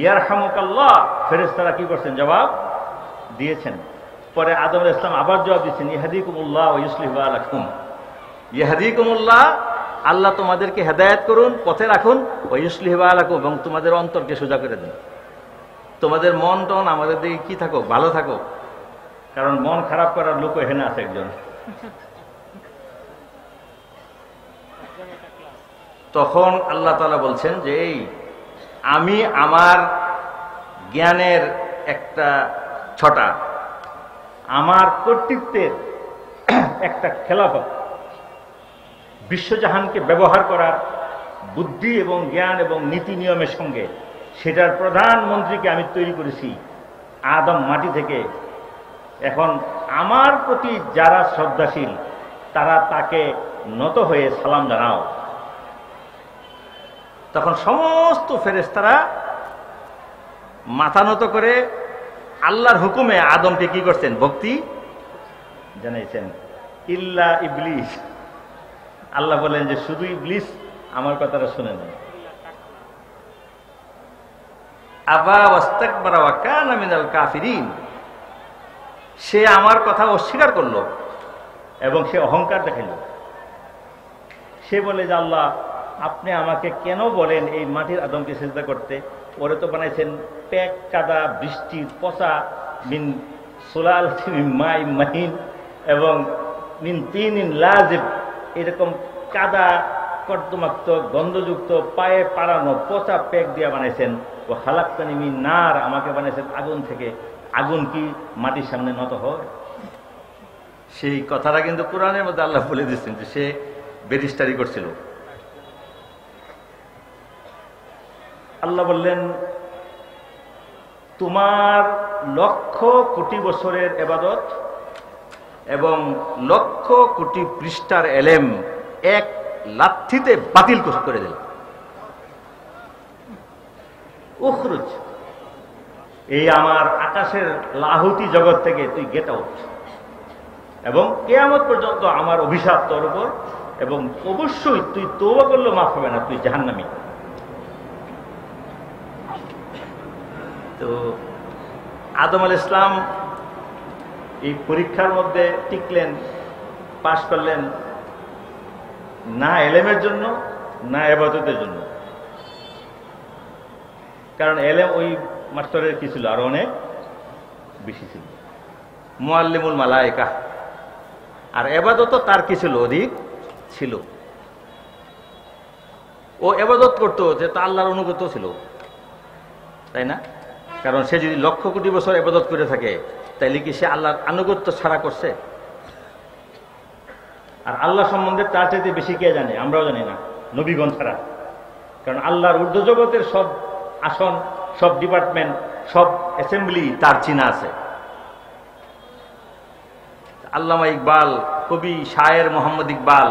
ইয়ারহামুকাল্লাহ। ফেরেশতারা কি করছেন? জবাব দিয়েছেন। পরে আদম আলাইহিস সালাম আবার জবাব দিচ্ছেন ইয়াহদিকুমুল্লাহ ওয়া ইউসলিহু বালাকুম। ইয়াহদিকুমুল্লাহ, আল্লাহ তোমাদেরকে হেদায়েত করুন, পথে রাখুন, ওয়া ইউসলিহু বালাকুম, এবং তোমাদের অন্তরকে সোজা করে দেন। তোমাদের মন টন আমাদের দিকে কি থাকুক, ভালো থাকুক। কারণ মন খারাপ করার লোক এখানে আছে একজন। তখন আল্লাহ তাআলা বলছেন যে এই আমি আমার জ্ঞানের একটা ছটা, আমার কর্তৃত্বের একটা খেলাফত, বিশ্বজাহানকে ব্যবহার করার বুদ্ধি এবং জ্ঞান এবং নীতি নিয়মের সঙ্গে সেটার প্রধানমন্ত্রীকে আমি তৈরি করেছি আদম মাটি থেকে। এখন আমার প্রতি যারা শ্রদ্ধাশীল তারা তাকে নত হয়ে সালাম জানাও। তখন সমস্ত ফেরেশতারা মাথা নত করে আল্লাহর হুকুমে আদমকে কি করছেন? ভক্তি জানাইছেন। ইল্লা ইবলিস, আল্লাহ বলেন যে শুধু ইবলিস আমার কথাটা শুনে নেন। আবা ওয়াস্তাকবারা ওয়া কানা মিনাল কাফিরিন, সে আমার কথা অস্বীকার করলো এবং সে অহংকার দেখাইল। সে বলে যে আল্লাহ, আপনি আমাকে কেন বলেন এই মাটির আদমকে সিজদা করতে? ওরে তো বানাইছেন প্যাক কাদা বৃষ্টির পচা, মিন সুলাল মাই মাহিন এবং মিন তিনিন লাজিব, এরকম কাদা কর্দমাক্ত গন্ধযুক্ত পায়ে পাড়ানো পচা প্যাক দিয়ে বানাইছেন। ও খালাক্তানি মিন নার, আমাকে বানাইছেন আগুন থেকে। আগুন কি মাটির সামনে নত হয়? সেই কথাটা কিন্তু কোরআনের মধ্যে আল্লাহ বলে দিচ্ছেন যে সে ব্যারিস্টারি করছিল। আল্লাহ বললেন তোমার 1,00,000,000 বছরের ইবাদত এবং 1,00,000,000 পৃষ্ঠার এলেম এক লাথিতে বাতিল করে দিল। উখরুজ, এই আমার আকাশের লাহুতি জগৎ থেকে তুই গেট আউট, এবং কিয়ামত পর্যন্ত আমার অভিশাপ তোর উপর, এবং অবশ্যই তুই তওবা করলেও মাফ হবে না, তুই জাহান্নামী। তো আদম আলাইহিস সালাম এই পরীক্ষার মধ্যে টিকলেন, পাশ করলেন, না এলেমের জন্য না ইবাদতের জন্য। কারণ এলেম ওই মাস্টারের কি ছিল, আরো অনেক বেশি ছিল, মুআল্লিমুল মালায়েকা। আর ইবাদতও তার কি ছিল, অধিক ছিল। ও ইবাদত করতো যে তা আল্লাহর অনুগত ছিল, তাই না? কারণ সে যদি লক্ষ কোটি বছর ইবাদত করে থাকে, তাইলে কি সে আল্লাহর আনুগত্য ছাড়া করছে? আর আল্লাহ সম্বন্ধে তার চাইতে বেশি কে জানে? আমরাও জানি না, নবীগণ ছাড়া। কারণ আল্লাহর ঊর্ধ্ব জগতের সব আসন, সব ডিপার্টমেন্ট, সব অ্যাসেম্বলি তার চিনা আছে। আল্লামা ইকবাল, কবি শায়ের মোহাম্মদ ইকবাল,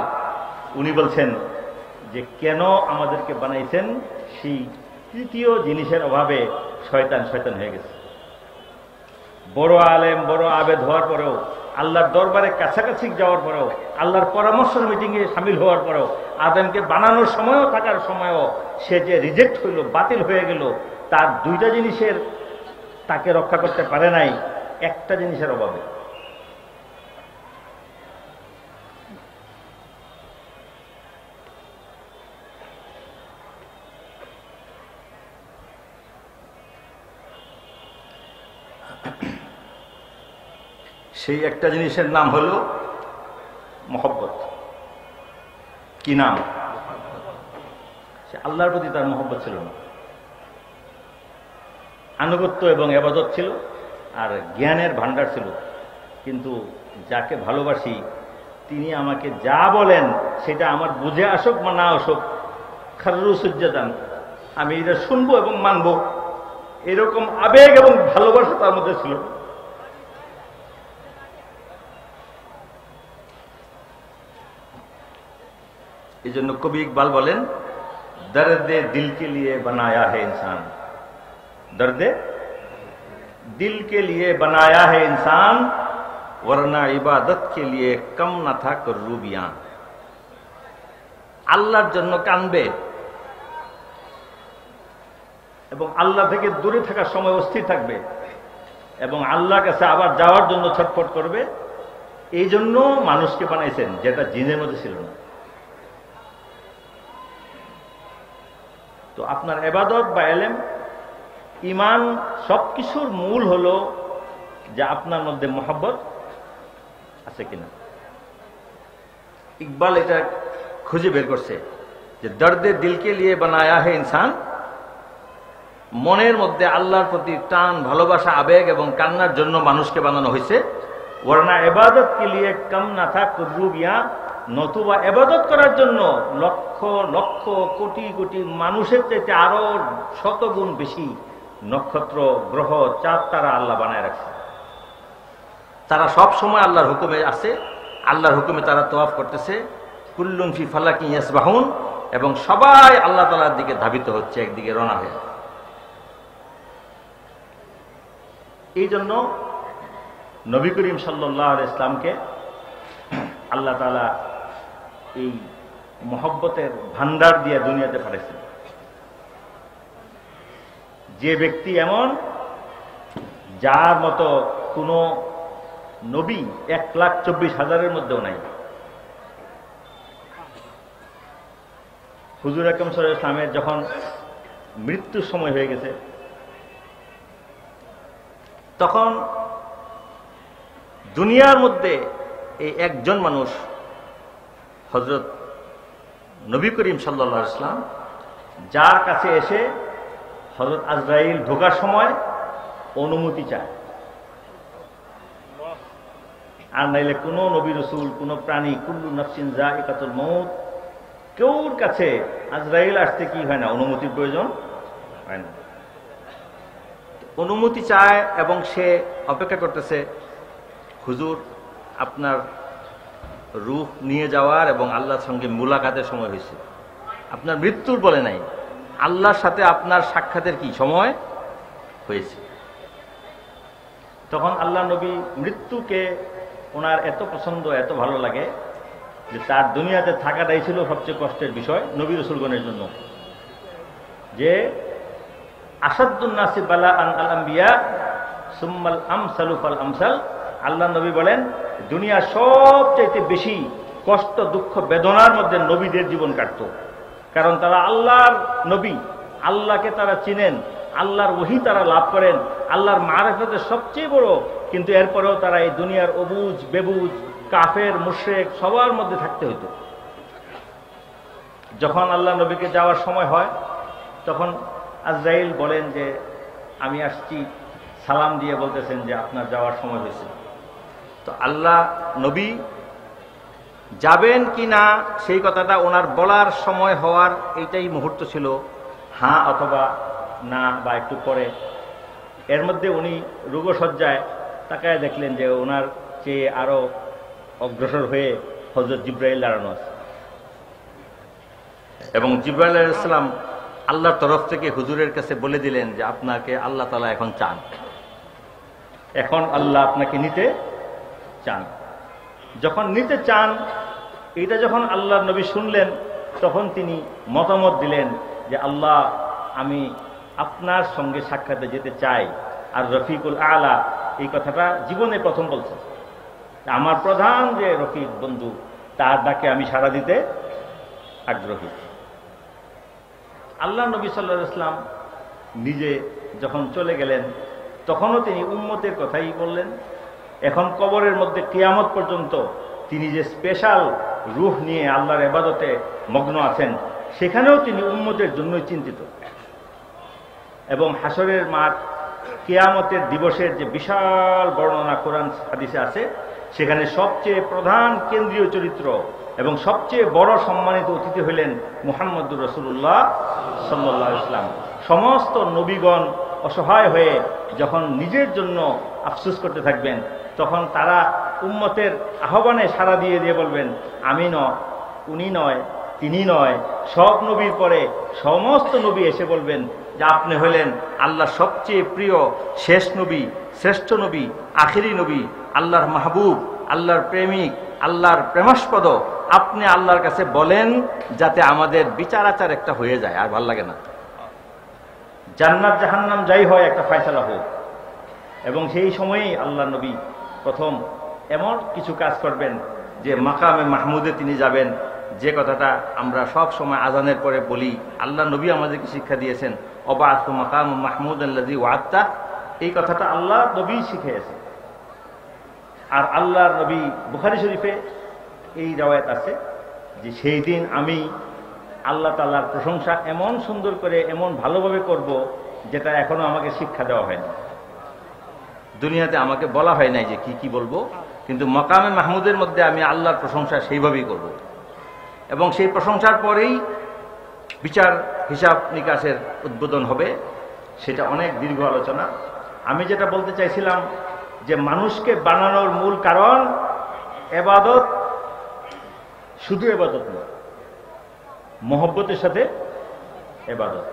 উনি বলছেন যে কেন আমাদেরকে বানাইছেন, সেই তৃতীয় জিনিসের অভাবে শয়তান শয়তান হয়ে গেছে। বড় আলেম, বড় আবেদ হওয়ার পরেও, আল্লাহর দরবারে কাছাকাছি যাওয়ার পরেও, আল্লাহর পরামর্শ মিটিংয়ে সামিল হওয়ার পরেও, আদমকে বানানোর সময়ও থাকার সময়ও সে যে রিজেক্ট হইল, বাতিল হয়ে গেল, তার দুইটা জিনিসের তাকে রক্ষা করতে পারে নাই, একটা জিনিসের অভাবে। সেই একটা জিনিসের নাম হল মহব্বত। কি নাম? সে আল্লাহর প্রতি তার মহব্বত ছিল না, আনুগত্য এবং ইবাদত ছিল, আর জ্ঞানের ভান্ডার ছিল। কিন্তু যাকে ভালোবাসি তিনি আমাকে যা বলেন সেটা আমার বুঝে আসুক বা না আসুক, খাররু সুজ্জাদান, আমি এটা শুনবো এবং মানবো, এরকম আবেগ এবং ভালোবাসা তার মধ্যে ছিল। এই জন্য কবি ইকবাল বলেন, দর্দে দিল কে লিয়ে বানায়া হে ইনসান, দর্দে দিল কে লিয়ে বানায়া হে ইনসান, वरना इबादत के लिए कम न था कर्रूबियां। আল্লাহর জন্য কানবে এবং আল্লাহ থেকে দূরে থাকার সময় অস্থির থাকবে এবং আল্লাহর কাছে আবার যাওয়ার জন্য ছটফট করবে। এই জন্য মানুষকে বানাইছেন, যেটা জিনের মধ্যে ছিল না। তো আপনার ইবাদত বা ইলম, ঈমান, সবকিছুর মূল হলো যে আপনার মধ্যে মহব্বত আছে কিনা। ইকবাল এটা খুঁজে বের করছে যে দর্দে দিলকে লিয়ে বানায়া হে ইনসান, মনের মধ্যে আল্লাহর প্রতি টান, ভালোবাসা, আবেগ এবং কান্নার জন্য মানুষকে বানানো হয়েছে। ওয়ারনা ইবাদত কে লিয়ে কম না থাক রুবিয়া, নতুবা ইবাদত করার জন্য লক্ষ লক্ষ কোটি কোটি মানুষের চাইতে আরো শতগুণ বেশি নক্ষত্র, গ্রহ, চাঁদ, তারা আল্লাহ বানায় রাখছে। তারা সব সময় আল্লাহর হুকুমে আছে, আল্লাহর হুকুমে তারা তওয়াফ করতেছে। কুল্লুন ফি ফালাকিন ইয়াসবাহুন, এবং সবাই আল্লাহ তাআলার দিকে ধাবিত হচ্ছে, একদিকে রওনা হয়ে। এই জন্য নবী করিম সাল্লাল্লাহু আলাইহি ইসলামকে আল্লাহ তাআলা এই মহব্বতের ভান্ডার দিয়ে দুনিয়াতে পাঠাইছেন। যে ব্যক্তি এমন, যার মতো কোনো নবী 1,24,000-এর মধ্যেও নাই। হুজুর আকরাম সাল্লাল্লাহু আলাইহি ওয়াসাল্লামের যখন মৃত্যুর সময় হয়ে গেছে, তখন দুনিয়ার মধ্যে এই একজন মানুষ, হযরত নবী করিম সাল্লাল্লাহু আলাইহি ওয়াসাল্লাম, যার কাছে এসে হযরত আজরাইল ঢোকার সময় অনুমতি চায়। আর নাইলে কোনো নবী রাসূল, কোনো প্রাণী, কুল্লু নাফসিন যায়িকাতুল মউত, কেউর কাছে আজরাইল আসতে কি হয় না, অনুমতির প্রয়োজন হয় না। অনুমতি চায় এবং সে অপেক্ষা করতেছে, হুজুর আপনার রূহ নিয়ে যাওয়ার এবং আল্লাহর সঙ্গে মুলাকাতের সময় হয়েছে, আপনার মৃত্যুর বলে নাই। আল্লাহর সাথে আপনার সাক্ষাতের কি সময় হয়েছে। তখন আল্লাহ নবী মৃত্যুকে ওনার এত পছন্দ, এত ভালো লাগে যে তার দুনিয়াতে থাকাটাই ছিল সবচেয়ে কষ্টের বিষয় নবী রাসূলগণের জন্য। যে আসাদুন নাসি বালা আন আল আম্বিয়া সুম্মাল আমসালু ফাল আমসাল, আল্লাহ নবী বলেন দুনিয়ার সবচাইতে বেশি কষ্ট, দুঃখ, বেদনার মধ্যে নবীদের জীবন কাটত। কারণ তারা আল্লাহর নবী, আল্লাহকে তারা চিনেন, আল্লাহর ওহী তারা লাভ করেন, আল্লাহর মারিফতের সবচেয়ে বড়, কিন্তু এরপরেও তারা এই দুনিয়ার অবুজ বেবুজ কাফের মুশরিক সবার মধ্যে থাকতে হতো। যখন আল্লাহ নবীকে যাওয়ার সময় হয় তখন আজরাইল বলেন যে আমি আসছি, সালাম দিয়ে বলতেছেন যে আপনার যাওয়ার সময় হয়েছে। তো আল্লাহ নবী যাবেন কি না সেই কথাটা ওনার বলার সময় হওয়ার এইটাই মুহূর্ত ছিল, হ্যাঁ অথবা না বা একটু পরে। এর মধ্যে উনি রোগশয্যায় তাকায় দেখলেন যে ওনার চেয়ে আরো অগ্রসর হয়ে হযরত জিবরাইল দাঁড়ানো আছে, এবং জিবরাইল আলাইহিস সালাম আল্লাহর তরফ থেকে হুজুরের কাছে বলে দিলেন যে আপনাকে আল্লাহ তাআলা এখন চান, এখন আল্লাহ আপনাকে নিতে চান। যখন নিতে চান এটা যখন আল্লাহর নবী শুনলেন তখন তিনি মতামত দিলেন যে আল্লাহ আমি আপনার সঙ্গে সাক্ষাতে যেতে চাই। আর রফিকুল আলা এই কথাটা জীবনে প্রথম বলছেন, আমার প্রধান যে রফিক বন্ধু তার ডাকে আমি সাড়া দিতে আগ্রহী। আল্লাহ নবী সাল্লাল্লাহু আলাইহি ওয়াসাল্লাম নিজে যখন চলে গেলেন তখনও তিনি উম্মতের কথাই বললেন। এখন কবরের মধ্যে কিয়ামত পর্যন্ত তিনি যে স্পেশাল রূহ নিয়ে আল্লাহর ইবাদতে মগ্ন আছেন সেখানেও তিনি উম্মতের জন্যই চিন্তিত। এবং হাসরের মাঠ, কিয়ামতের দিবসের যে বিশাল বর্ণনা কোরআন হাদিসে আছে সেখানে সবচেয়ে প্রধান কেন্দ্রীয় চরিত্র এবং সবচেয়ে বড় সম্মানিত অতিথি হইলেন মুহাম্মদুর রাসূলুল্লাহ সাল্লাল্লাহু আলাইহি ওয়াসাল্লাম। সমস্ত নবীগণ অসহায় হয়ে যখন নিজের জন্য আফসোস করতে থাকবেন তখন তারা উম্মতের আহ্বানে সাড়া দিয়ে দিয়ে বলবেন আমি নয়, উনি নয়, তিনি নয়, সব নবীর পরে সমস্ত নবী এসে বলবেন যে আপনি হলেন আল্লাহর সবচেয়ে প্রিয় শেষ নবী, শ্রেষ্ঠ নবী, আখিরি নবী, আল্লাহর মাহবুব, আল্লাহর প্রেমিক, আল্লাহর প্রেমাস্পদ। আপনি আল্লাহর কাছে বলেন যাতে আমাদের বিচার আচার একটা হয়ে যায়, আর ভাল লাগে না, জান্নাত জাহান্নাম যাই হয় একটা ফয়সালা হোক। এবং সেই সময়েই আল্লাহ নবী প্রথম এমন কিছু কাজ করবেন যে মাকামে মাহমুদে তিনি যাবেন, যে কথাটা আমরা সব সময় আজানের পরে বলি, আল্লাহ নবী আমাদেরকে শিক্ষা দিয়েছেন অবাআসু মাকাম মাহমুদ আল্লাযী ওয়া'আদতা, এই কথাটা আল্লাহ নবী শিখিয়েছেন। আর আল্লাহর নবী বুখারী শরীফে এই রওয়ায়াত আছে যে সেই দিন আমি আল্লাহ তাআলার প্রশংসা এমন সুন্দর করে এমন ভালোভাবে করব যেটা এখনো আমাকে শিক্ষা দেওয়া হয়নি। দুনিয়াতে আমাকে বলা হয় নাই যে কি কি বলবো, কিন্তু মাকামে মাহমুদের মধ্যে আমি আল্লাহর প্রশংসা সেইভাবেই করব। এবং সেই প্রশংসার পরেই বিচার হিসাব নিকাশের উদ্বোধন হবে, সেটা অনেক দীর্ঘ আলোচনা। আমি যেটা বলতে চাইছিলাম যে মানুষকে বানানোর মূল কারণ ইবাদত, শুধু ইবাদত নয়, মহব্বতের সাথে ইবাদত,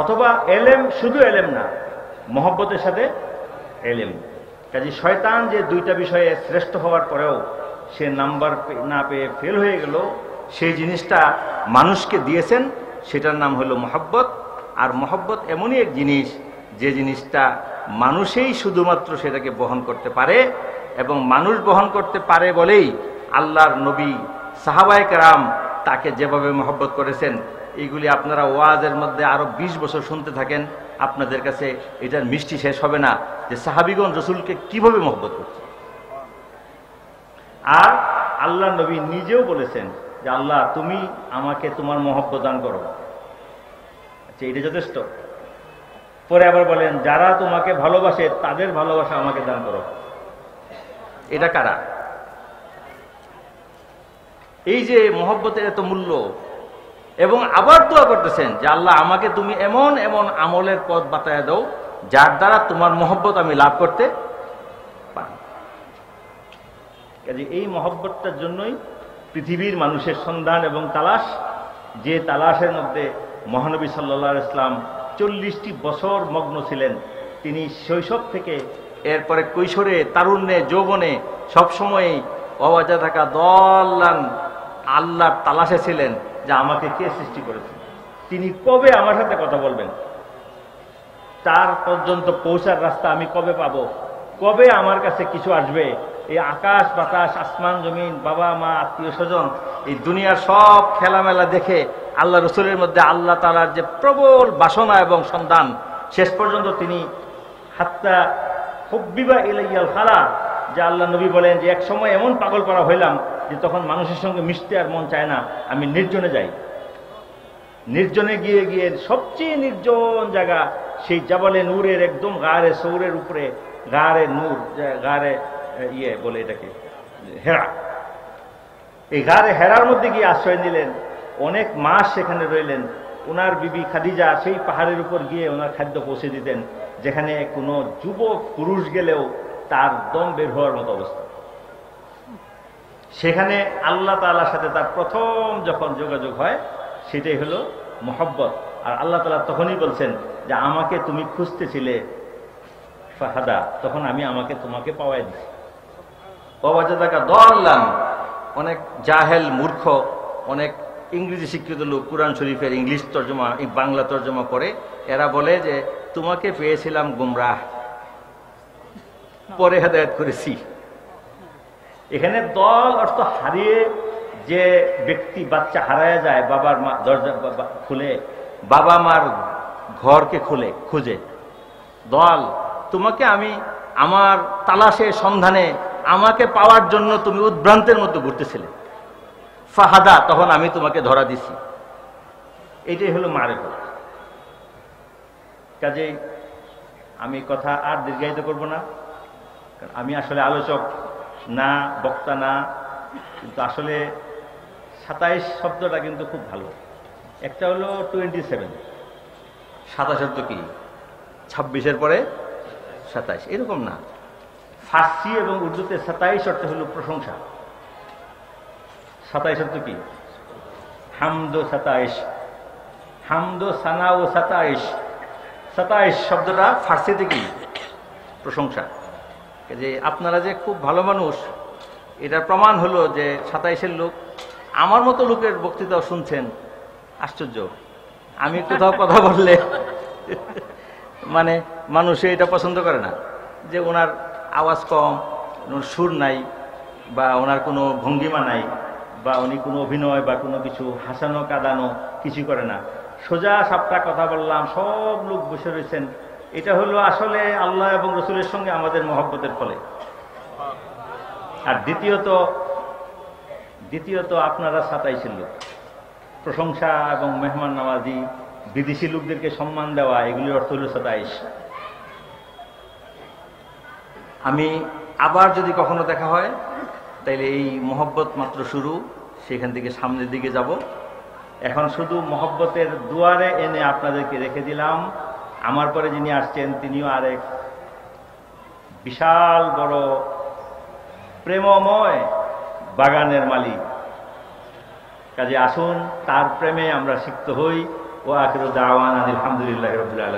অথবা এলেম, শুধু এলেম না, মহব্বতের সাথে এলেম। কাজে শয়তান যে দুইটা বিষয়ে শ্রেষ্ঠ হওয়ার পরেও সে নাম্বার না পেয়ে ফেল হয়ে গেল, সেই জিনিসটা মানুষকে দিয়েছেন, সেটার নাম হলো মহব্বত। আর মহব্বত এমনই এক জিনিস যে জিনিসটা মানুষেই শুধুমাত্র সেটাকে বহন করতে পারে, এবং মানুষ বহন করতে পারে বলেই আল্লাহর নবী, সাহাবায়ে কেরাম তাকে যেভাবে মহব্বত করেছেন, এইগুলি আপনারা ওয়াজের মধ্যে আরো 20 বছর শুনতে থাকেন, আপনাদের কাছে এটার মিষ্টি শেষ হবে না যে সাহাবীগণ রাসূলকে কিভাবে মহব্বত করছে। আর আল্লাহ নবী নিজেও বলেছেন যে আল্লাহ তুমি আমাকে তোমার মহব্বত দান করো। আচ্ছা, এটা যথেষ্ট? পরে আবার বলেন যারা তোমাকে ভালোবাসে তাদের ভালোবাসা আমাকে দান করো। এটা কারা? এই যে মহব্বতের এত মূল্য, এবং আবার দোয়া করতেছেন যে আল্লাহ আমাকে তুমি এমন এমন আমলের পথ বাতায় দাও যার দ্বারা তোমার মহব্বত আমি লাভ করতে পারি। কাজে এই মহব্বতটার জন্যই পৃথিবীর মানুষের সন্ধান এবং তালাশ, যে তালাশের মধ্যে মহানবী সাল্লাল্লাহু আলাইহি ওয়াসাল্লাম 40টি বছর মগ্ন ছিলেন। তিনি শৈশব থেকে এরপরে কৈশোরে, তারুণ্যে, যৌবনে সবসময়ই অবাজা থাকা দল্লান আল্লাহর তালাশে ছিলেন যে আমাকে কে সৃষ্টি করেছে, তিনি কবে আমার সাথে কথা বলবেন, তার পর্যন্ত পৌঁছার রাস্তা আমি কবে পাবো, কবে আমার কাছে কিছু আসবে। এই আকাশ বাতাস, আসমান জমিন, বাবা মা, আত্মীয় স্বজন, এই দুনিয়ার সব খেলামেলা দেখে আল্লাহ রসুলের মধ্যে আল্লাহ তাআলার যে প্রবল বাসনা এবং সন্ধান, শেষ পর্যন্ত তিনি হাত্তা হুব্বিবা ইলাইয়াল খালা, যে আল্লাহ নবী বলেন যে এক সময় এমন পাগল করা হইলাম যে তখন মানুষের সঙ্গে মিশতে আর মন চায় না, আমি নির্জনে যাই। নির্জনে গিয়ে গিয়ে সবচেয়ে নির্জন জায়গা সেই জাবালে নূরের একদম গারে সৌরের উপরে, গারে নূর, গারে বলে এটাকে হেরা, এই গারে হেরার মধ্যে গিয়ে আশ্রয় নিলেন। অনেক মাস সেখানে রইলেন। ওনার বিবি খাদিজা সেই পাহাড়ের উপর গিয়ে ওনার খাদ্য পৌঁছে দিতেন, যেখানে কোনো যুবক পুরুষ গেলেও তার দম বের হওয়ার মতো অবস্থা। সেখানে আল্লাহ তাআলার সাথে তার প্রথম যখন যোগাযোগ হয় সেটাই হলো মহব্বত। আর আল্লাহ তাআলা তখনই বলছেন যে আমাকে তুমি খুঁজতেছিলে ফাহাদা, তখন আমি তোমাকে পাওয়াই দিছি। অবাজাদাকা দল্লান, অনেক জাহেল মূর্খ, অনেক ইংরেজি শিক্ষিত লোক কুরআন শরীফের ইংলিশ তর্জমা, বাংলা তর্জমা করে এরা বলে যে তোমাকে পেয়েছিলাম গুমরাহ, পরে হেদায়েত করেছি। এখানে দল অর্থ হারিয়ে যে ব্যক্তি, বাচ্চা হারায় যায়, বাবার মা দরজা খুলে, বাবা মার ঘরকে খুঁজে। দল, তোমাকে আমি আমার তালাশে সন্ধানে, আমাকে পাওয়ার জন্য তুমি উদ্ভ্রান্তের মধ্যে ঘুরতেছিলে, ফাহাদা, তখন আমি তোমাকে ধরা দিছি। এটাই হলো মারেফত। কাজেই আমি কথা আর দীর্ঘায়িত করব না, কারণ আমি আসলে আলোচক না, বক্তা না, কিন্তু আসলে 27 শব্দটা কিন্তু খুব ভালো। একটা হলো 27, 27 শব্দ কি 26-এর পরে 27, এরকম না। ফার্সি এবং উর্দুতে 27 অর্থ হলো প্রশংসা। 27 অর্থ কি? হামদ 27, হামদ সানা ও 27। 27 শব্দটা ফার্সিতে কি? প্রশংসা। যে আপনারা যে খুব ভালো মানুষ, এটার প্রমাণ হলো যে 27-এর লোক আমার মতো লোকের বক্তৃতাও শুনছেন। আশ্চর্য। আমি কোথাও কথা বললে মানে মানুষে এটা পছন্দ করে না যে ওনার আওয়াজ কম, ওনার সুর নাই, বা ওনার কোনো ভঙ্গিমা নাই, বা উনি কোনো অভিনয় বা কোনো কিছু হাসানো কাঁদানো কিছু করে না। সোজা সাপটা কথা বললাম, সব লোক বসে রয়েছেন। এটা হলো আসলে আল্লাহ এবং রসুলের সঙ্গে আমাদের মহব্বতের ফলে। আর দ্বিতীয়ত আপনারা 27-এর লোক। প্রশংসা এবং মেহমান নওয়াজি, বিদেশি লোকদেরকে সম্মান দেওয়া, এগুলির অর্থ হল 27। আমি আবার যদি কখনো দেখা হয় তাইলে এই মহব্বত মাত্র শুরু, সেখান থেকে সামনের দিকে যাব। এখন শুধু মহব্বতের দুয়ারে এনে আপনাদেরকে রেখে দিলাম। আমার পরে যিনি আসছেন তিনিও আরেক বিশাল বড় প্রেমময় বাগানের মালিক। কাজে আসুন তার প্রেমে আমরা সিক্ত হই। ও আখিরু দাওয়ানা আলহামদুলিল্লাহি রাব্বিল আলামিন।